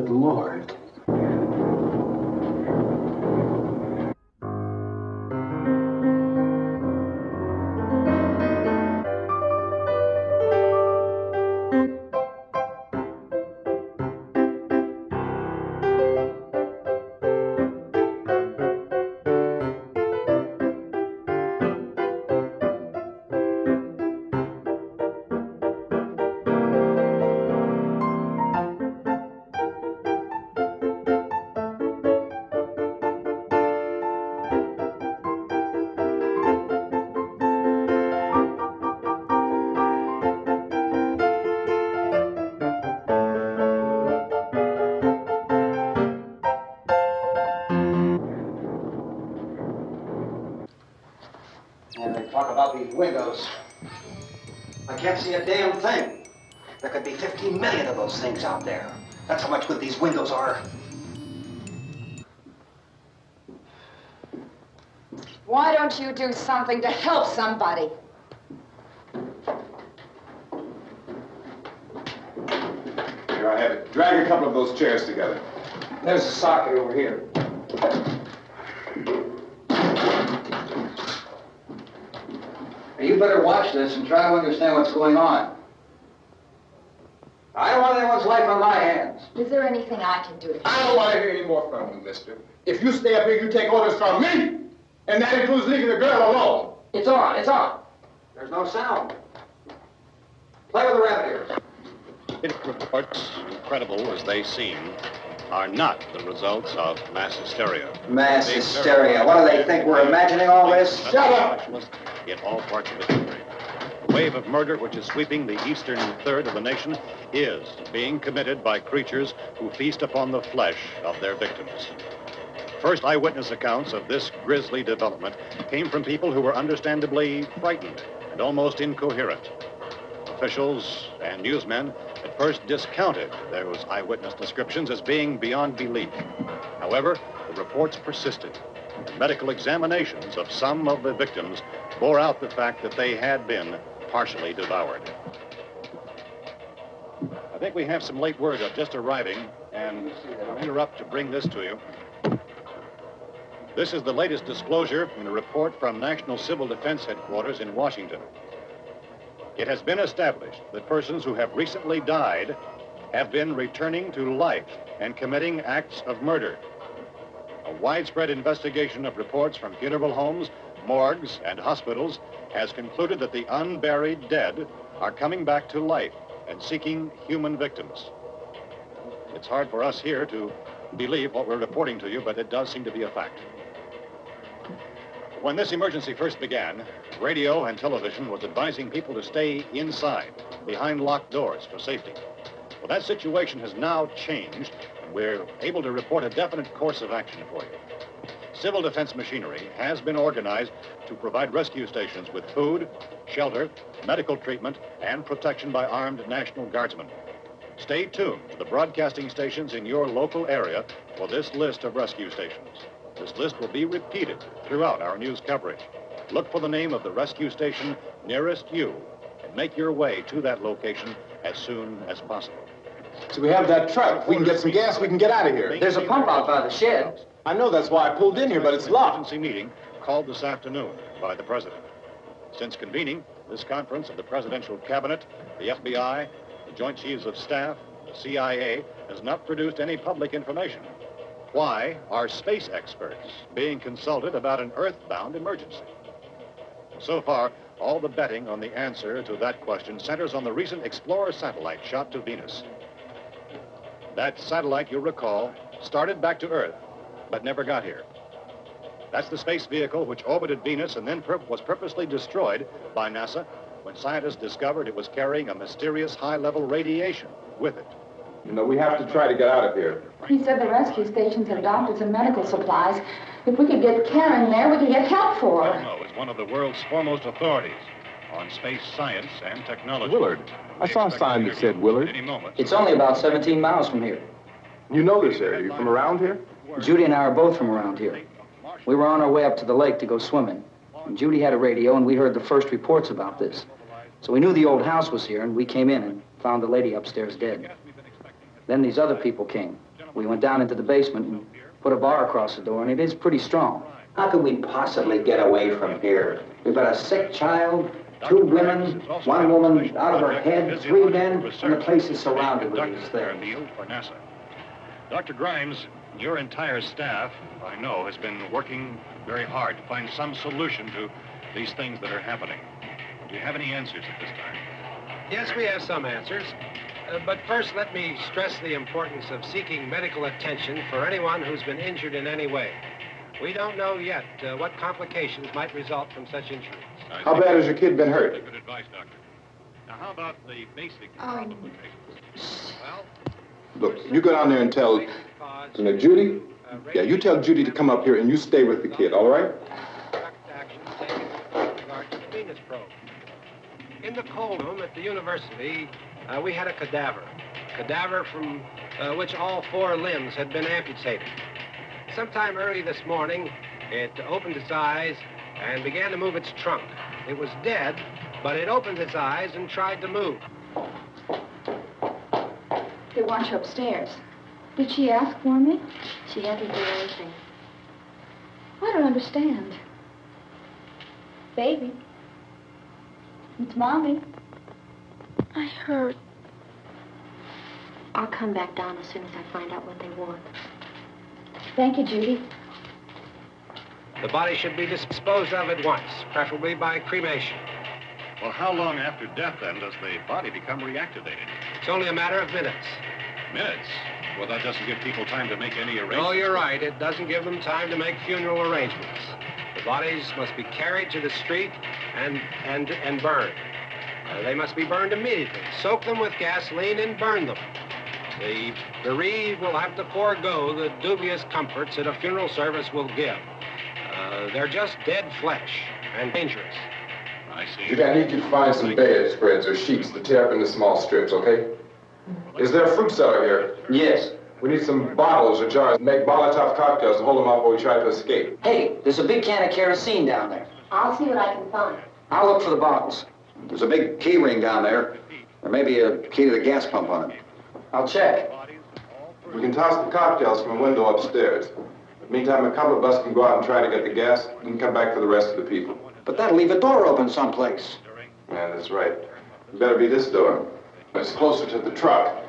Lord. And they talk about these windows. I can't see a damn thing. There could be 15 million of those things out there. That's how much good these windows are. Why don't you do something to help somebody? Here, I have it. Drag a couple of those chairs together. There's a socket over here. You better watch this and try to understand what's going on. I don't want anyone's life on my hands. Is there anything I can do to I don't want to hear any more from you, mister. If you stay up here, you take orders from me. And that includes leaving the girl alone. It's on, it's on. There's no sound. Play with the rabbit ears. Reports, incredible as they seem, are not the results of mass hysteria. Mass hysteria. What do they think? We're imagining all this? Shut up! In all parts of the country. The wave of murder which is sweeping the eastern third of the nation is being committed by creatures who feast upon the flesh of their victims. First eyewitness accounts of this grisly development came from people who were understandably frightened and almost incoherent. Officials and newsmen at first discounted those eyewitness descriptions as being beyond belief. However, the reports persisted, and medical examinations of some of the victims bore out the fact that they had been partially devoured. I think we have some late word just arriving, and I'll interrupt to bring this to you. This is the latest disclosure in a report from National Civil Defense Headquarters in Washington. It has been established that persons who have recently died have been returning to life and committing acts of murder. A widespread investigation of reports from funeral homes, morgues, and hospitals has concluded that the unburied dead are coming back to life and seeking human victims. It's hard for us here to believe what we're reporting to you, but it does seem to be a fact. When this emergency first began, radio and television was advising people to stay inside, behind locked doors for safety. Well, that situation has now changed, and we're able to report a definite course of action for you. Civil defense machinery has been organized to provide rescue stations with food, shelter, medical treatment, and protection by armed National Guardsmen. Stay tuned to the broadcasting stations in your local area for this list of rescue stations. This list will be repeated throughout our news coverage. Look for the name of the rescue station nearest you and make your way to that location as soon as possible. So we have that truck. We can get some gas, we can get out of here. There's a pump out by the shed. I know, that's why I pulled in here, but it's locked. Emergency meeting called this afternoon by the President. Since convening this conference of the Presidential Cabinet, the FBI, the Joint Chiefs of Staff, the CIA has not produced any public information. Why are space experts being consulted about an Earth-bound emergency? So far, all the betting on the answer to that question centers on the recent Explorer satellite shot to Venus. That satellite, you'll recall, started back to Earth, but never got here. That's the space vehicle which orbited Venus and then was purposely destroyed by NASA when scientists discovered it was carrying a mysterious high-level radiation with it. You know, we have to try to get out of here. He said the rescue stations have doctors and medical supplies. If we could get Karen there, we could get help for her. Elmo is one of the world's foremost authorities on space science and technology. Willard. I saw a sign that said Willard. Any moment. It's only about 17 miles from here. You know this area. You from around here? Judy and I are both from around here. We were on our way up to the lake to go swimming. And Judy had a radio, and we heard the first reports about this. So we knew the old house was here, and we came in and found the lady upstairs dead. Then these other people came. We went down into the basement and put a bar across the door, and it is pretty strong. How could we possibly get away from here? We've got a sick child, 2 women, 1 woman out of her head, 3 men, and the place is surrounded with these things. For NASA. Dr. Grimes, your entire staff, I know, has been working very hard to find some solution to these things that are happening. Do you have any answers at this time? Yes, we have some answers. But first, let me stress the importance of seeking medical attention for anyone who's been injured in any way. We don't know yet what complications might result from such injuries. How bad has your kid been hurt? Good advice, Doctor. Now, how about the basic complications? Well, Look, you go down there and tell, Judy? Yeah, you tell Judy to come up here and you stay with the kid, all right? Action taken with regard to the Venus probe. In the cold room at the university, we had a cadaver from which all 4 limbs had been amputated. Sometime early this morning, it opened its eyes and began to move its trunk. It was dead, but it opened its eyes and tried to move. They want you upstairs. Did she ask for me? She hasn't done anything. I don't understand. Baby. It's Mommy. I heard. I'll come back down as soon as I find out what they want. Thank you, Judy. The body should be disposed of at once, preferably by cremation. Well, how long after death, then, does the body become reactivated? It's only a matter of minutes. Minutes? Well, that doesn't give people time to make any arrangements. No, you're right. It doesn't give them time to make funeral arrangements. The bodies must be carried to the street and burned. They must be burned immediately. Soak them with gasoline and burn them. The bereaved will have to forego the dubious comforts that a funeral service will give. They're just dead flesh and dangerous. I see. Judy, I need you to find some bedspreads or sheets to tear up into small strips, okay? Is there a fruit cellar here? Yes. We need some bottles or jars to make Molotov cocktails and hold them up while we try to escape. Hey, there's a big can of kerosene down there. I'll see what I can find. I'll look for the bottles. There's a big key ring down there. There may be a key to the gas pump on it. I'll check. We can toss the cocktails from a window upstairs. Meantime, a couple of us can go out and try to get the gas and come back for the rest of the people. But that'll leave a door open someplace. Yeah, that's right. It better be this door. It's closer to the truck.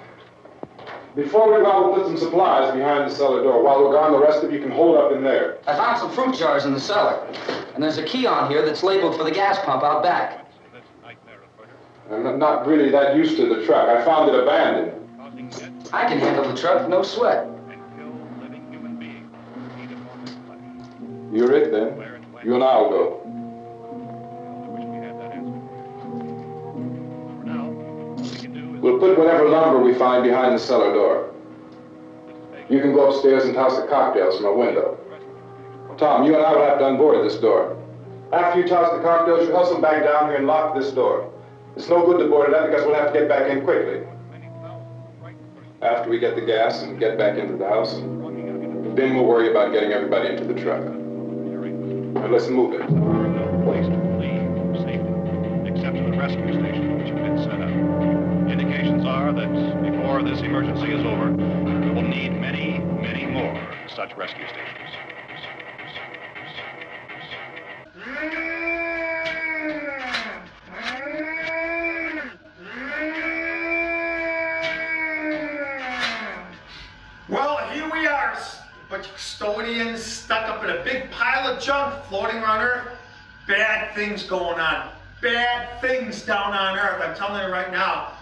Before we go out, we'll put some supplies behind the cellar door. While we're gone, the rest of you can hold up in there. I found some fruit jars in the cellar. And there's a key on here that's labeled for the gas pump out back. I'm not really that used to the truck. I found it abandoned. I can handle the truck, no sweat. You're it, then. You and I'll go. We'll put whatever lumber we find behind the cellar door. You can go upstairs and toss the cocktails from a window. Tom, you and I will have to unboard this door. After you toss the cocktails, you hustle back down here and lock this door. It's no good to board it up because we'll have to get back in quickly. After we get the gas and get back into the house, then we'll worry about getting everybody into the truck. Now let's move it. Place to leave safely, except to the rescue station, which have been set up. Indications are that before this emergency is over, we will need many, many more such rescue stations. Well, here we are, but custodians stuck up in a big pile of junk floating around Earth. Bad things going on. Bad things down on Earth. I'm telling you right now.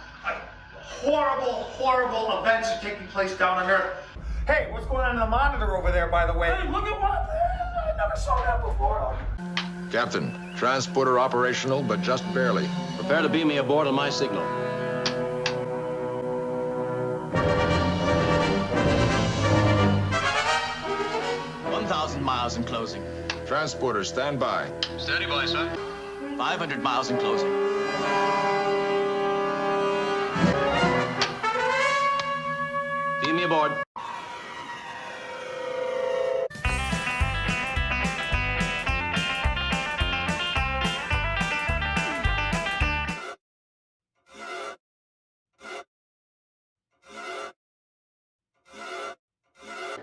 Horrible, horrible events are taking place down on Earth. Hey, what's going on in the monitor over there, by the way? Hey, look at what? I never saw that before. Captain, transporter operational, but just barely. Prepare to beam me aboard on my signal. Miles in closing. Transporter, stand by. Steady by, sir. 500 miles in closing. Beam me aboard.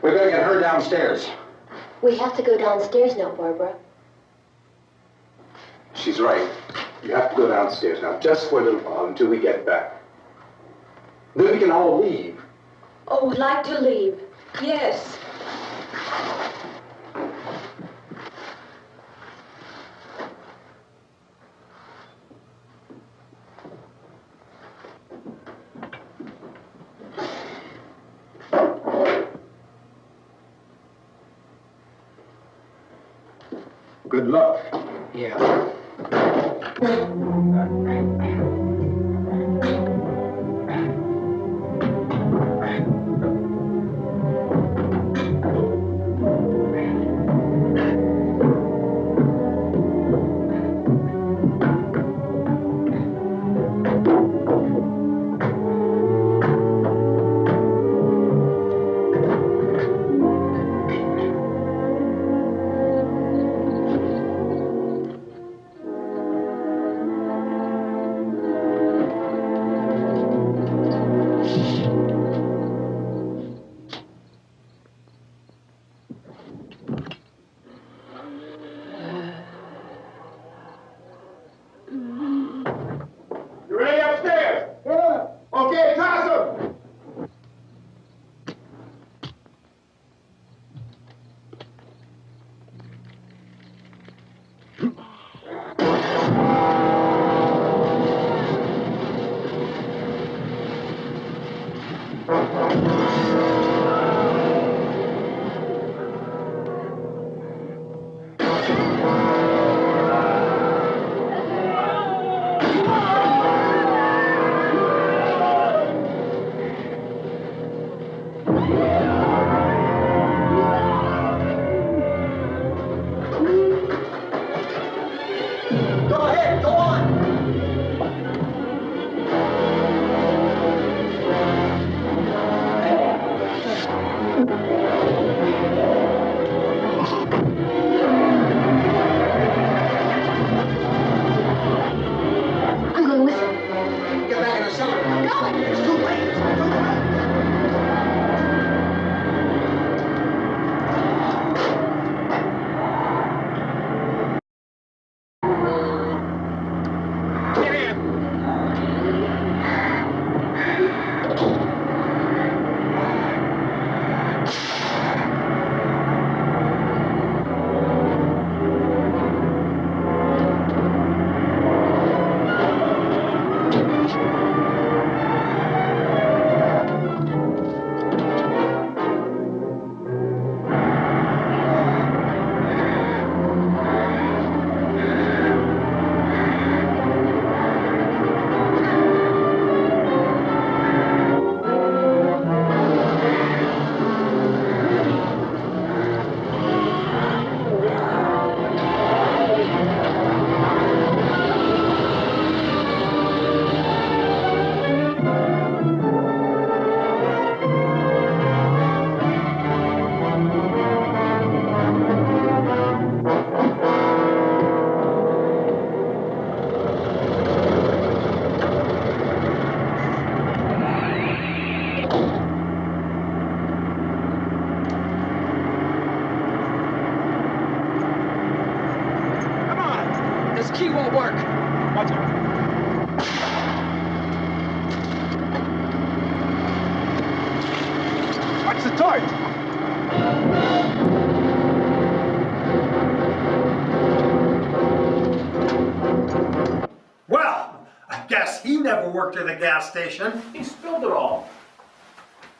We better get her downstairs. We have to go downstairs now, Barbara. She's right. You have to go downstairs now, just for a little while until we get back. Then we can all leave. Oh, I'd like to leave. Yes. Good luck. Yeah. You ready upstairs? Yeah. Okay, toss him. Go ahead, go on. I'm going with him. Get back in the cellar. Go. It's too late. It's too late. This key won't work. Watch it. Watch the torch. Well, I guess he never worked at a gas station. He spilled it all.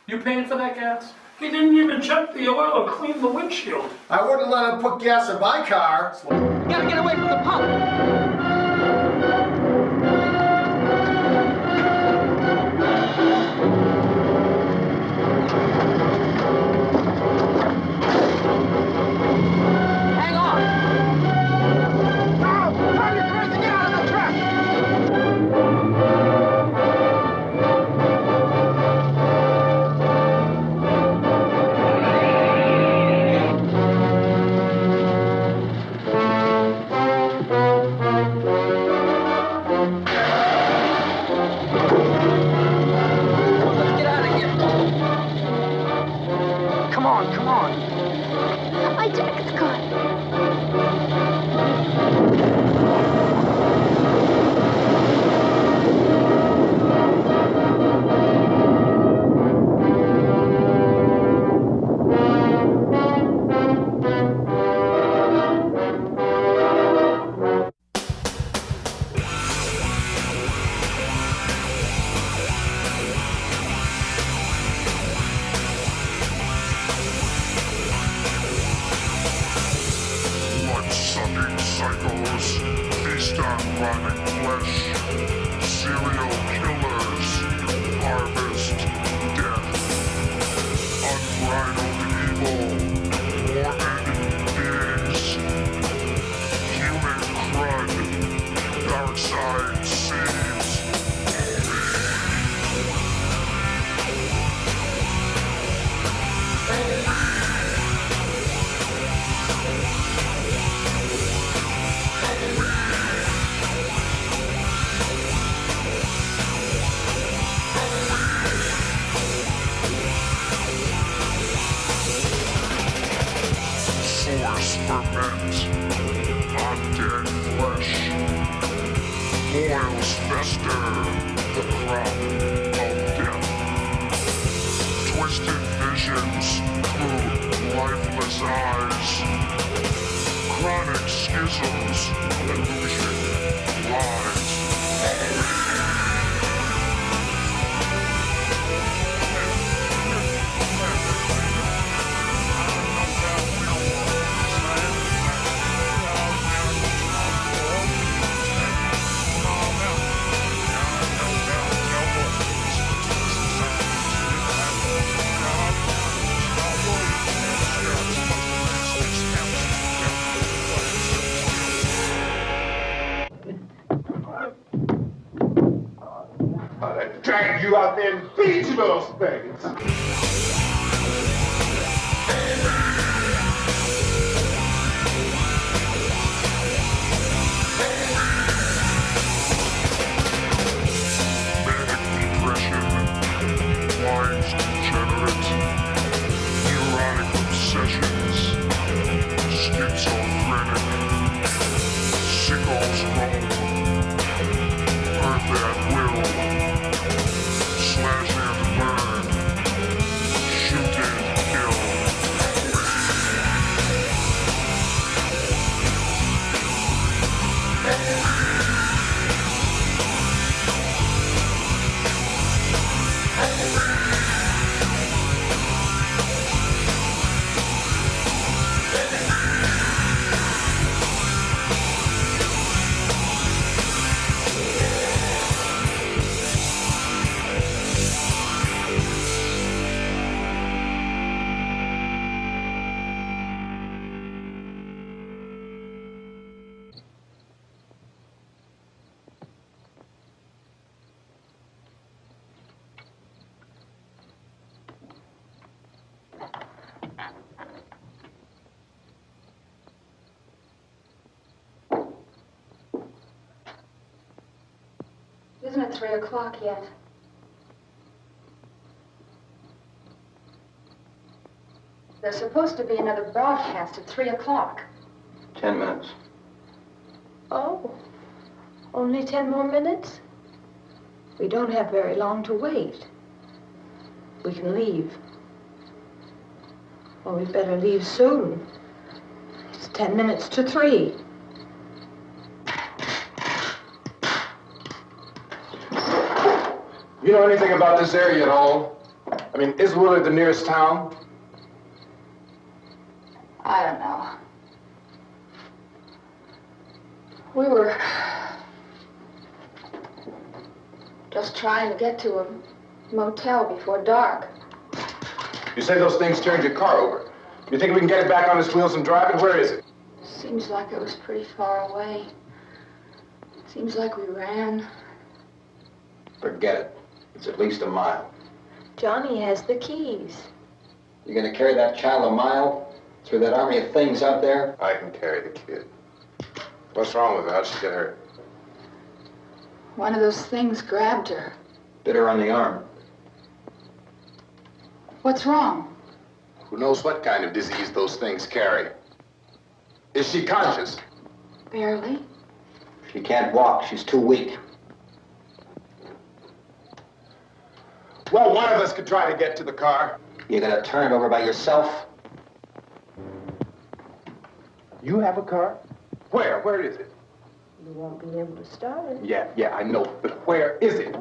You paying for that gas? He didn't even check the oil or clean the windshield. I wouldn't let him put gas in my car. You gotta get away from the pump. Hang on. No! Turn your crazy, get out of the truck! chronic flesh. Serial killers harvest death. Unbridled evil, morbid beings. Human crud, dark side seeds. Source ferment on dead flesh. Boils fester the crop of death. Twisted visions through lifeless eyes. Chronic schisms, illusion, lies. Drag you out there and beat you those things. Manic depression, wines degenerate, neurotic obsessions, schizophrenic, sickles roam, earth at will, slash and burn, shoot and kill. Isn't it 3 o'clock yet? There's supposed to be another broadcast at 3 o'clock. 10 minutes. Oh, only 10 more minutes? We don't have very long to wait. We can leave. Well, we'd better leave soon. It's 10 minutes to 3. You know anything about this area at all? I mean, is Willard the nearest town? I don't know. We were just trying to get to a motel before dark. You say those things turned your car over. You think we can get it back on its wheels and drive it? Where is it? Seems like it was pretty far away. Seems like we ran. Forget it. It's at least a mile. Johnny has the keys. You gonna carry that child a mile through that army of things out there? I can carry the kid. What's wrong with her? How'd she get hurt? One of those things grabbed her. Bit her on the arm. What's wrong? Who knows what kind of disease those things carry? Is she conscious? Barely. She can't walk. She's too weak. Well, one of us could try to get to the car. You gonna turn it over by yourself? You have a car? Where? Where is it? You won't be able to start it. Yeah, I know, but where is it?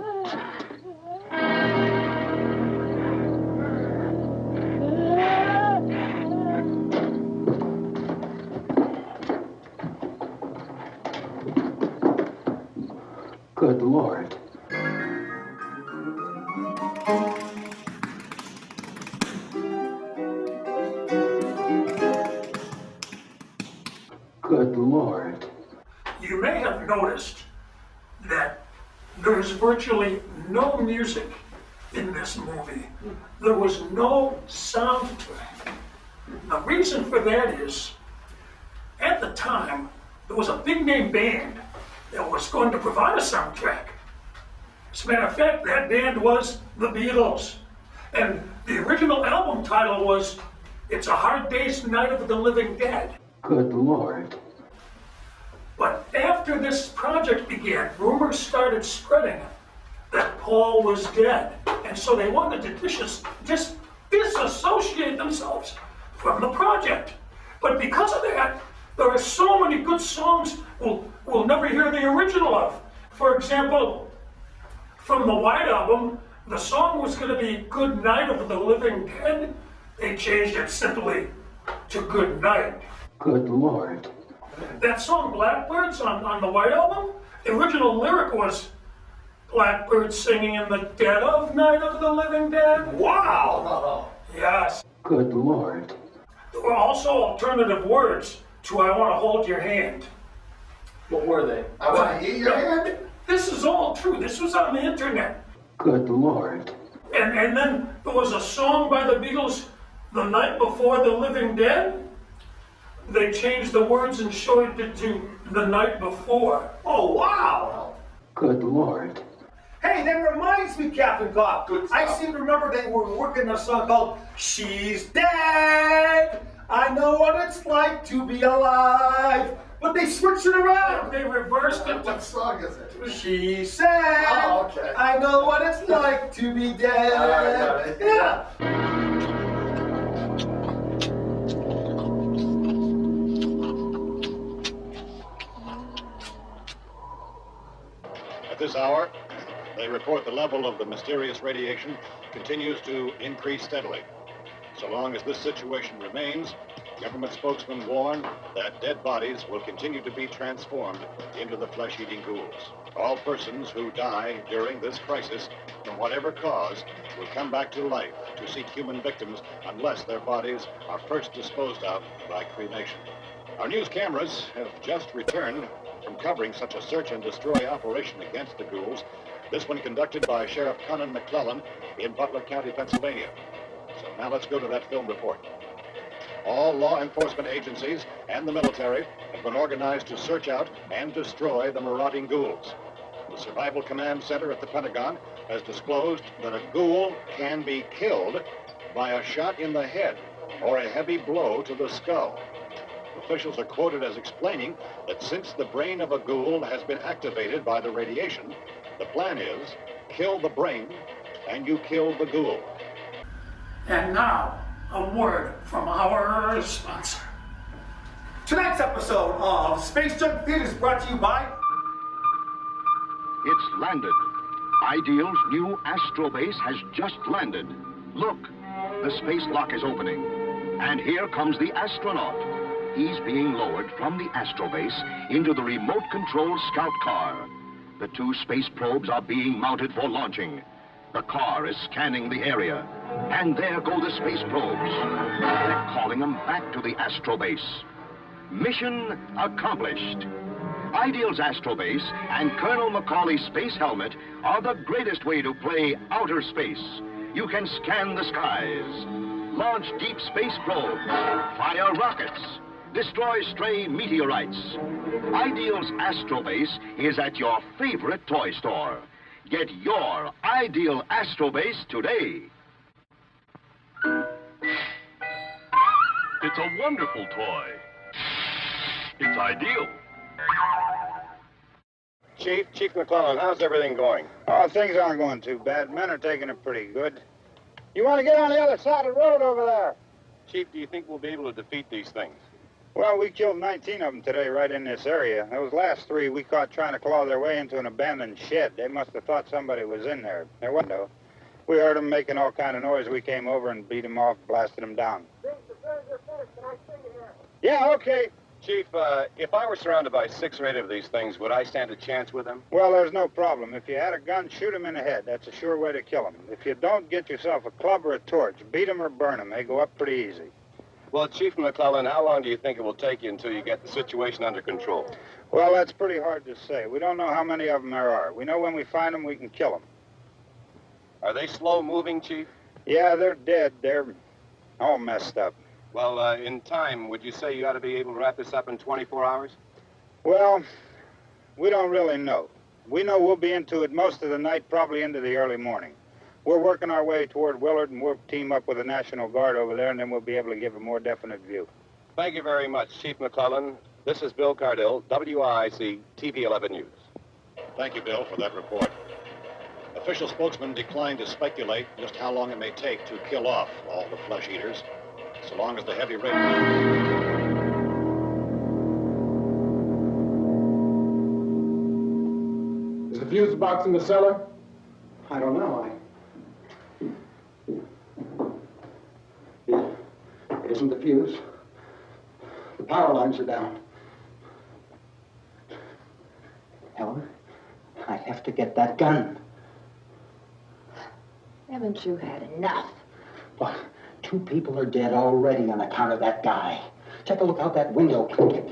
Good Lord. Good Lord. You may have noticed that there's virtually no music in this movie. There was no soundtrack. The reason for that is, at the time, there was a big name band that was going to provide a soundtrack. As a matter of fact, that band was the Beatles. And the original album title was It's a Hard Day's Night of the Living Dead. Good Lord. But after this project began, rumors started spreading that Paul was dead. And so they wanted to just disassociate themselves from the project. But because of that, there are so many good songs we'll never hear the original of. For example, from the White Album, the song was going to be Good Night of the Living Dead. They changed it simply to Good Night. Good Lord. That song, Blackbirds, on the White Album, the original lyric was Blackbirds singing in the dead of night of the living dead. Wow! Yes. Good Lord. There were also alternative words to I Want to Hold Your Hand. What were they? I want to eat your hand? This is all true. This was on the internet. Good Lord. And then there was a song by the Beatles, The Night Before the Living Dead. They changed the words and shortened it to The Night Before. Oh, wow! Good Lord. Hey, that reminds me, Captain Cobb. I seem to remember they were working on a song called She's Dead. I know what it's like to be alive. But they switched it around. They reversed it. What song is it? She said, Oh, okay. I know what it's like to be dead. Got it. Yeah. At this hour, they report the level of the mysterious radiation continues to increase steadily. So long as this situation remains, government spokesmen warn that dead bodies will continue to be transformed into the flesh-eating ghouls. All persons who die during this crisis, from whatever cause, will come back to life to seek human victims unless their bodies are first disposed of by cremation. Our news cameras have just returned from covering such a search and destroy operation against the ghouls, this one conducted by Sheriff Conan McClellan in Butler County, Pennsylvania. So now let's go to that film report. All law enforcement agencies and the military have been organized to search out and destroy the marauding ghouls. The Survival Command Center at the Pentagon has disclosed that a ghoul can be killed by a shot in the head or a heavy blow to the skull. Officials are quoted as explaining that since the brain of a ghoul has been activated by the radiation, the plan is kill the brain and you kill the ghoul. And now, a word from our sponsor. Tonight's episode of Space Junk Theater is brought to you by... It's landed. Ideal's new Astrobase has just landed. Look, the space lock is opening. And here comes the astronaut. He's being lowered from the Astrobase into the remote-controlled Scout car. The two space probes are being mounted for launching. The car is scanning the area. And there go the space probes. They're calling them back to the Astrobase. Mission accomplished. Ideal's Astrobase and Colonel Macaulay's space helmet are the greatest way to play outer space. You can scan the skies, launch deep space probes, fire rockets, destroy stray meteorites. Ideal's Astrobase is at your favorite toy store. Get your Ideal Astrobase today. It's a wonderful toy. It's Ideal. Chief McClellan, how's everything going? Oh, things aren't going too bad. Men are taking it pretty good. You want to get on the other side of the road over there? Chief, do you think we'll be able to defeat these things? Well, we killed 19 of them today right in this area. Those last 3 we caught trying to claw their way into an abandoned shed. They must have thought somebody was in there. There wasn't, though. We heard them making all kind of noise. We came over and beat them off, blasted them down. Yeah, okay. Chief, if I were surrounded by 6 or 8 of these things, would I stand a chance with them? Well, there's no problem. If you had a gun, shoot him in the head. That's a sure way to kill him. If you don't, get yourself a club or a torch. Beat him or burn him. They go up pretty easy. Well, Chief McClellan, how long do you think it will take you until you get the situation under control? Well, that's pretty hard to say. We don't know how many of them there are. We know when we find them, we can kill them. Are they slow-moving, Chief? Yeah, they're dead. They're all messed up. Well, in time, would you say you ought to be able to wrap this up in 24 hours? Well, we don't really know. We know we'll be into it most of the night, probably into the early morning. We're working our way toward Willard, and we'll team up with the National Guard over there, and then we'll be able to give a more definite view. Thank you very much, Chief McClellan. This is Bill Cardill, WIC TV 11 News. Thank you, Bill, for that report. Official spokesman declined to speculate just how long it may take to kill off all the flesh eaters, so long as the heavy rain... Is the fuse box in the cellar? I don't know. It isn't the fuse. The power lines are down. Helen, I have to get that gun. Haven't you had enough? What? 2 people are dead already on account of that guy. Take a look out that window, Plunkett.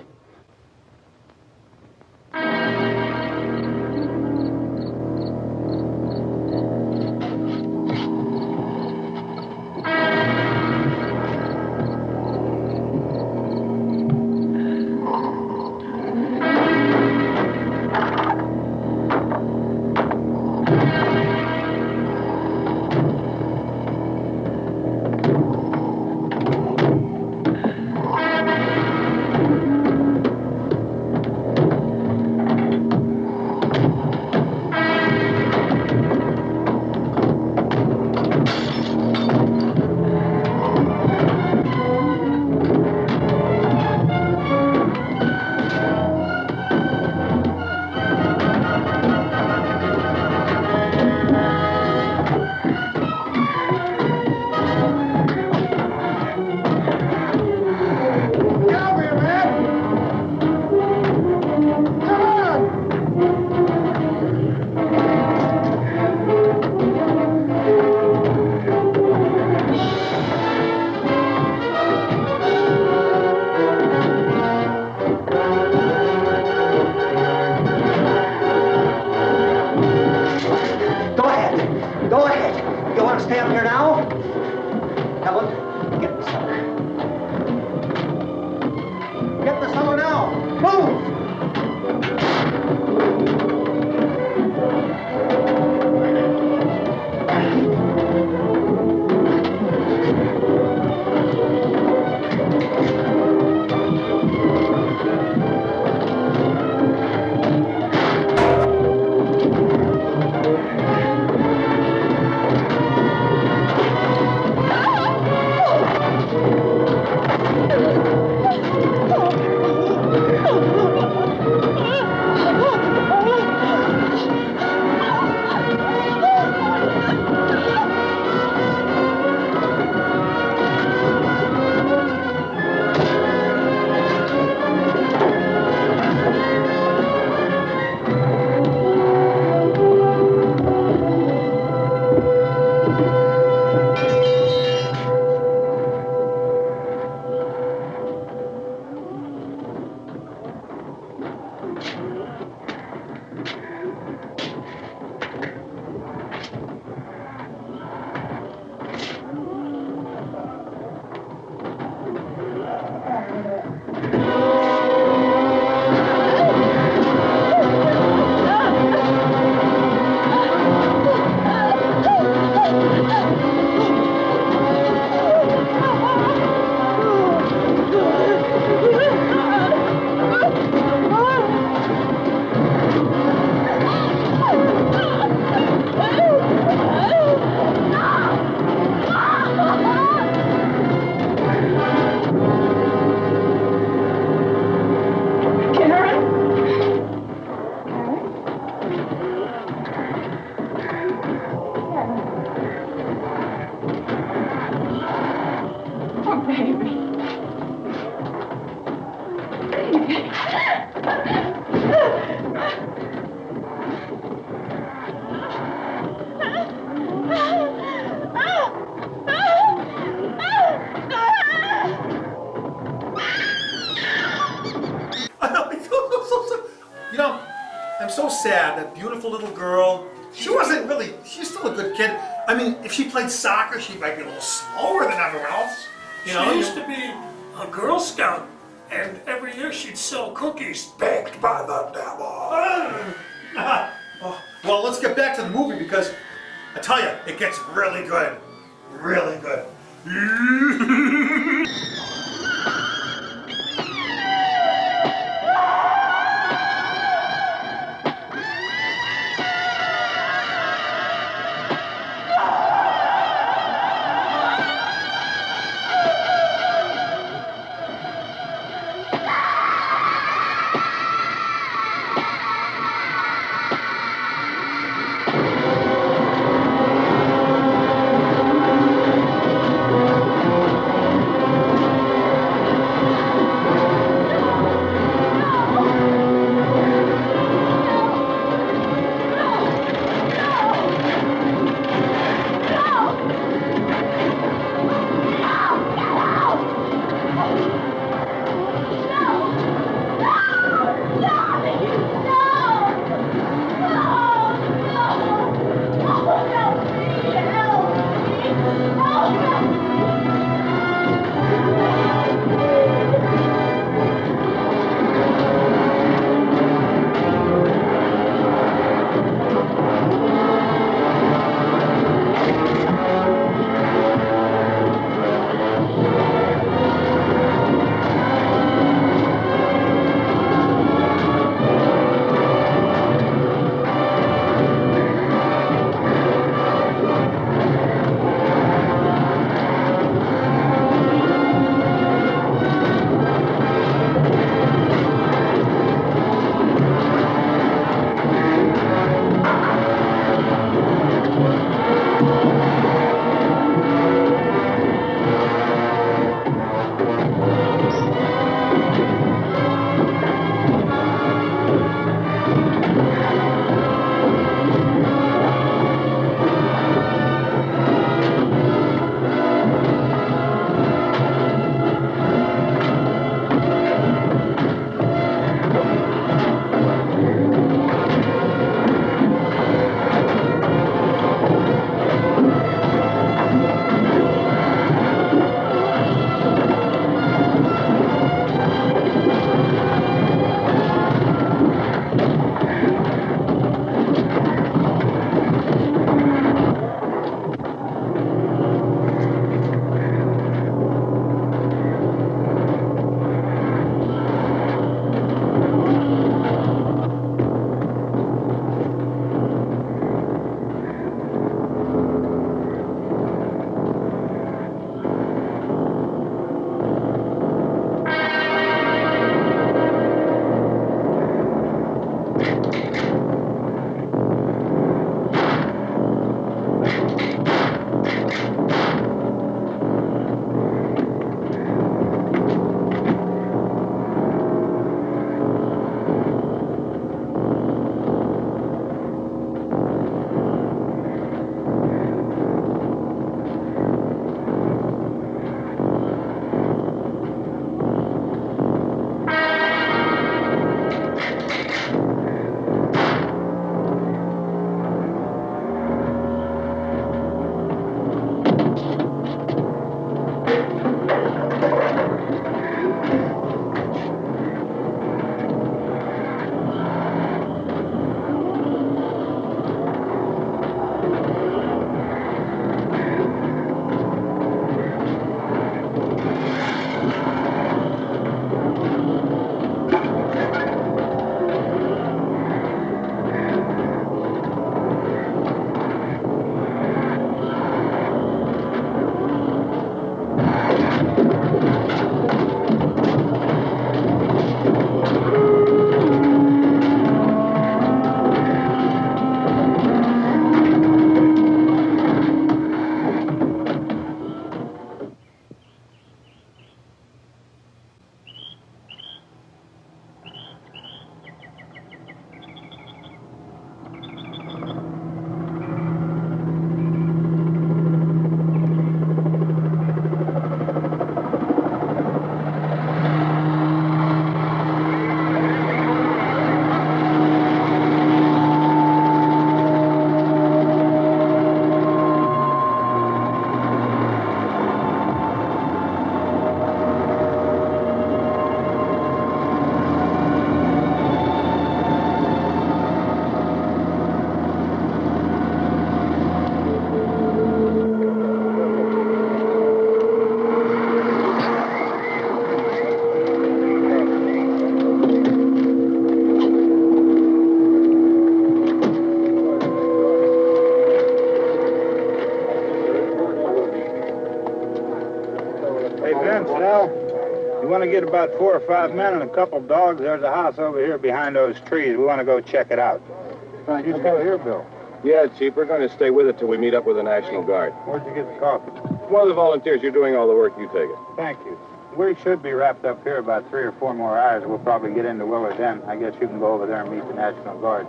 so sad. That beautiful little girl. She's still a good kid. I mean, if she played soccer, she might be a little slower than everyone else. She used to be a Girl Scout, and every year she'd sell cookies baked by the devil. Well, let's get back to the movie because I tell you, it gets really good. Really good. get about 4 or 5 men and a couple dogs, there's a house over here behind those trees. We want to go check it out. Right, You still here, Bill? Yeah, Chief, we're going to stay with it till we meet up with the National Guard. Where'd you get the coffee? One of the volunteers, you're doing all the work, you take it. Thank you. We should be wrapped up here about 3 or 4 more hours. We'll probably get into Willard then. I guess you can go over there and meet the National Guard.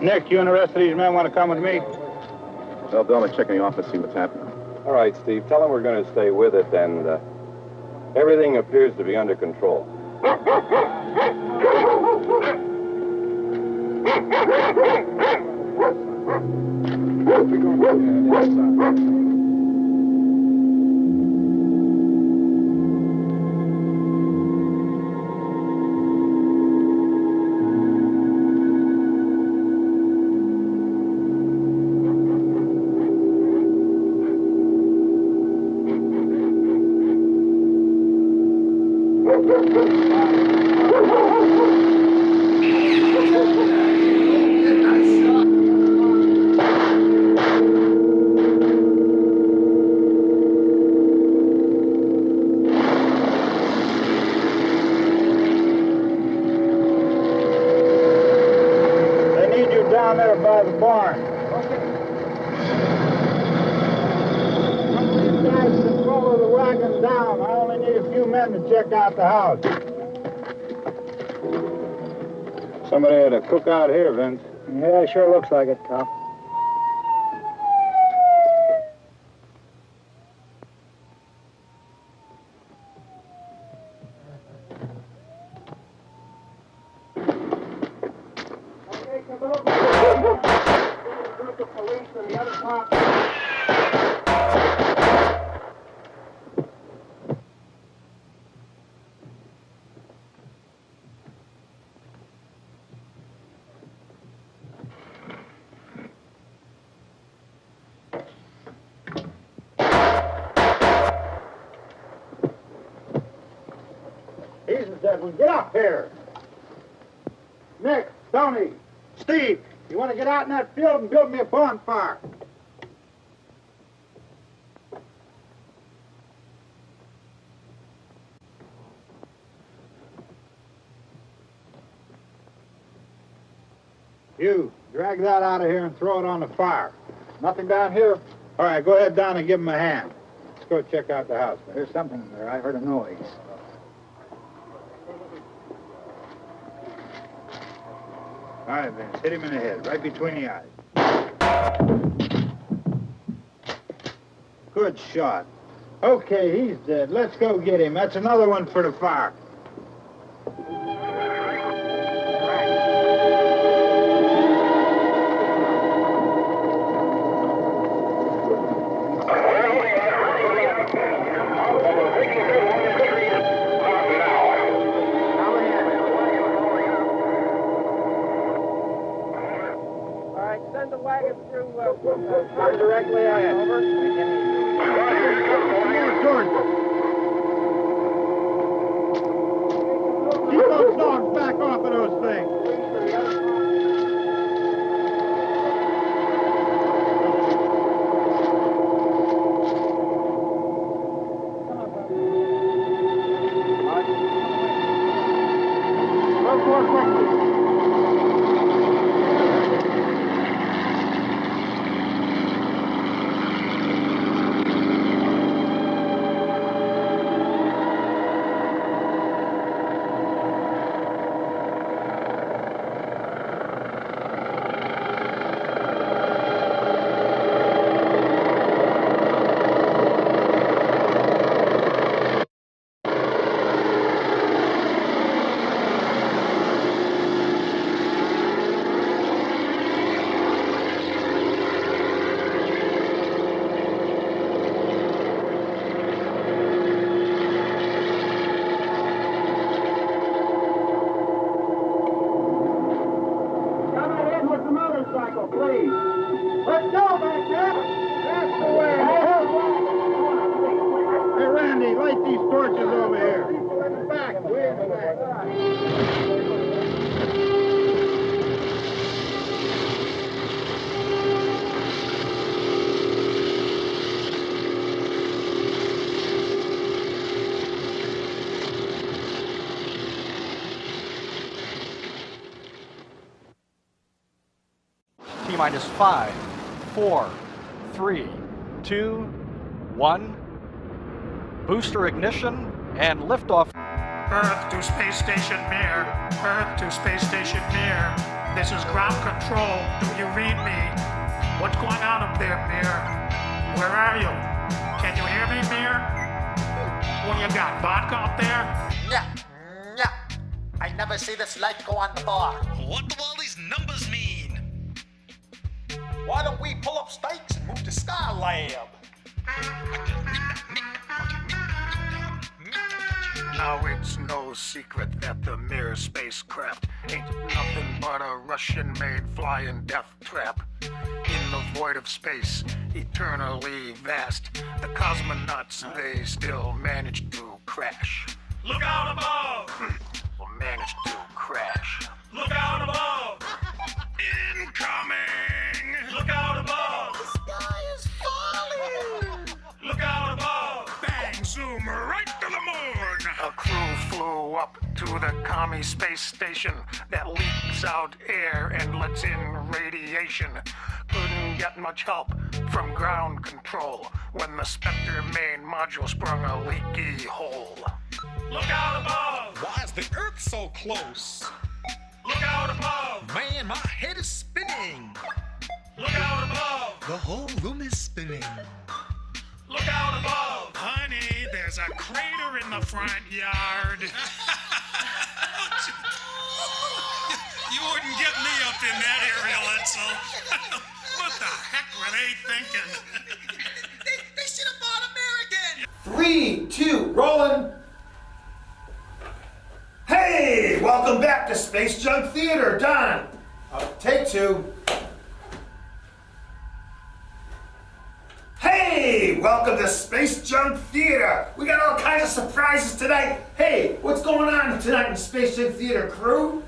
Nick, you and the rest of these men want to come with me? Well, Bill, let's check in the office, see what's happening. All right, Steve, tell them we're going to stay with it, and everything appears to be under control. Down there by the barn. You guys can follow the wagon down. I only need a few men to check out the house. Somebody had a cookout here, Vince. Yeah, sure looks like it, Cop. Edwin, get up here. Nick, Tony, Steve, you want to get out in that field and build me a bonfire? You, drag that out of here and throw it on the fire. Nothing down here? All right, go ahead down and give him a hand. Let's go check out the house. There's something there. I heard a noise. All right, Vince, hit him in the head, right between the eyes. Good shot. Okay, he's dead. Let's go get him. That's another one for the fire. Directly ahead. Over. Keep those dogs back off of those things. T-minus 5, 4, 3, 2, 1. Booster ignition and liftoff. Earth to space station Mir. Earth to space station Mir. This is ground control. Do you read me? What's going on up there, Mir? Where are you? Can you hear me, Mir? What do you got, vodka up there? Yeah, yeah. I never see this light go on the bar. What do all these numbers mean? Why don't we pull up stakes and move to Skylab? Now it's no secret that the Mir spacecraft ain't nothing but a Russian-made flying death trap. In the void of space, eternally vast, the cosmonauts, they still manage to crash. Look out above! Managed to crash. Look out above! Incoming! Look out above! The sky is falling! Look out above! Bang! Zoom right to the moon! A crew flew up to the commie space station that leaks out air and lets in radiation. Couldn't get much help from ground control when the Spectre main module sprung a leaky hole. Look out above! Why is the Earth so close? Look out above! Man, my head is spinning. Look out above! The whole room is spinning. Look out above! Honey, there's a crater in the front yard. You wouldn't get me up in that area, Edsel. What the heck were they thinking? They should have bought American. 3, 2, rolling. Hey, welcome back to Space Junk Theater, Don. Take 2. Hey, welcome to Space Junk Theater. We got all kinds of surprises tonight. Hey, what's going on tonight in Space Junk Theater, crew?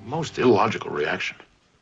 Most illogical reaction.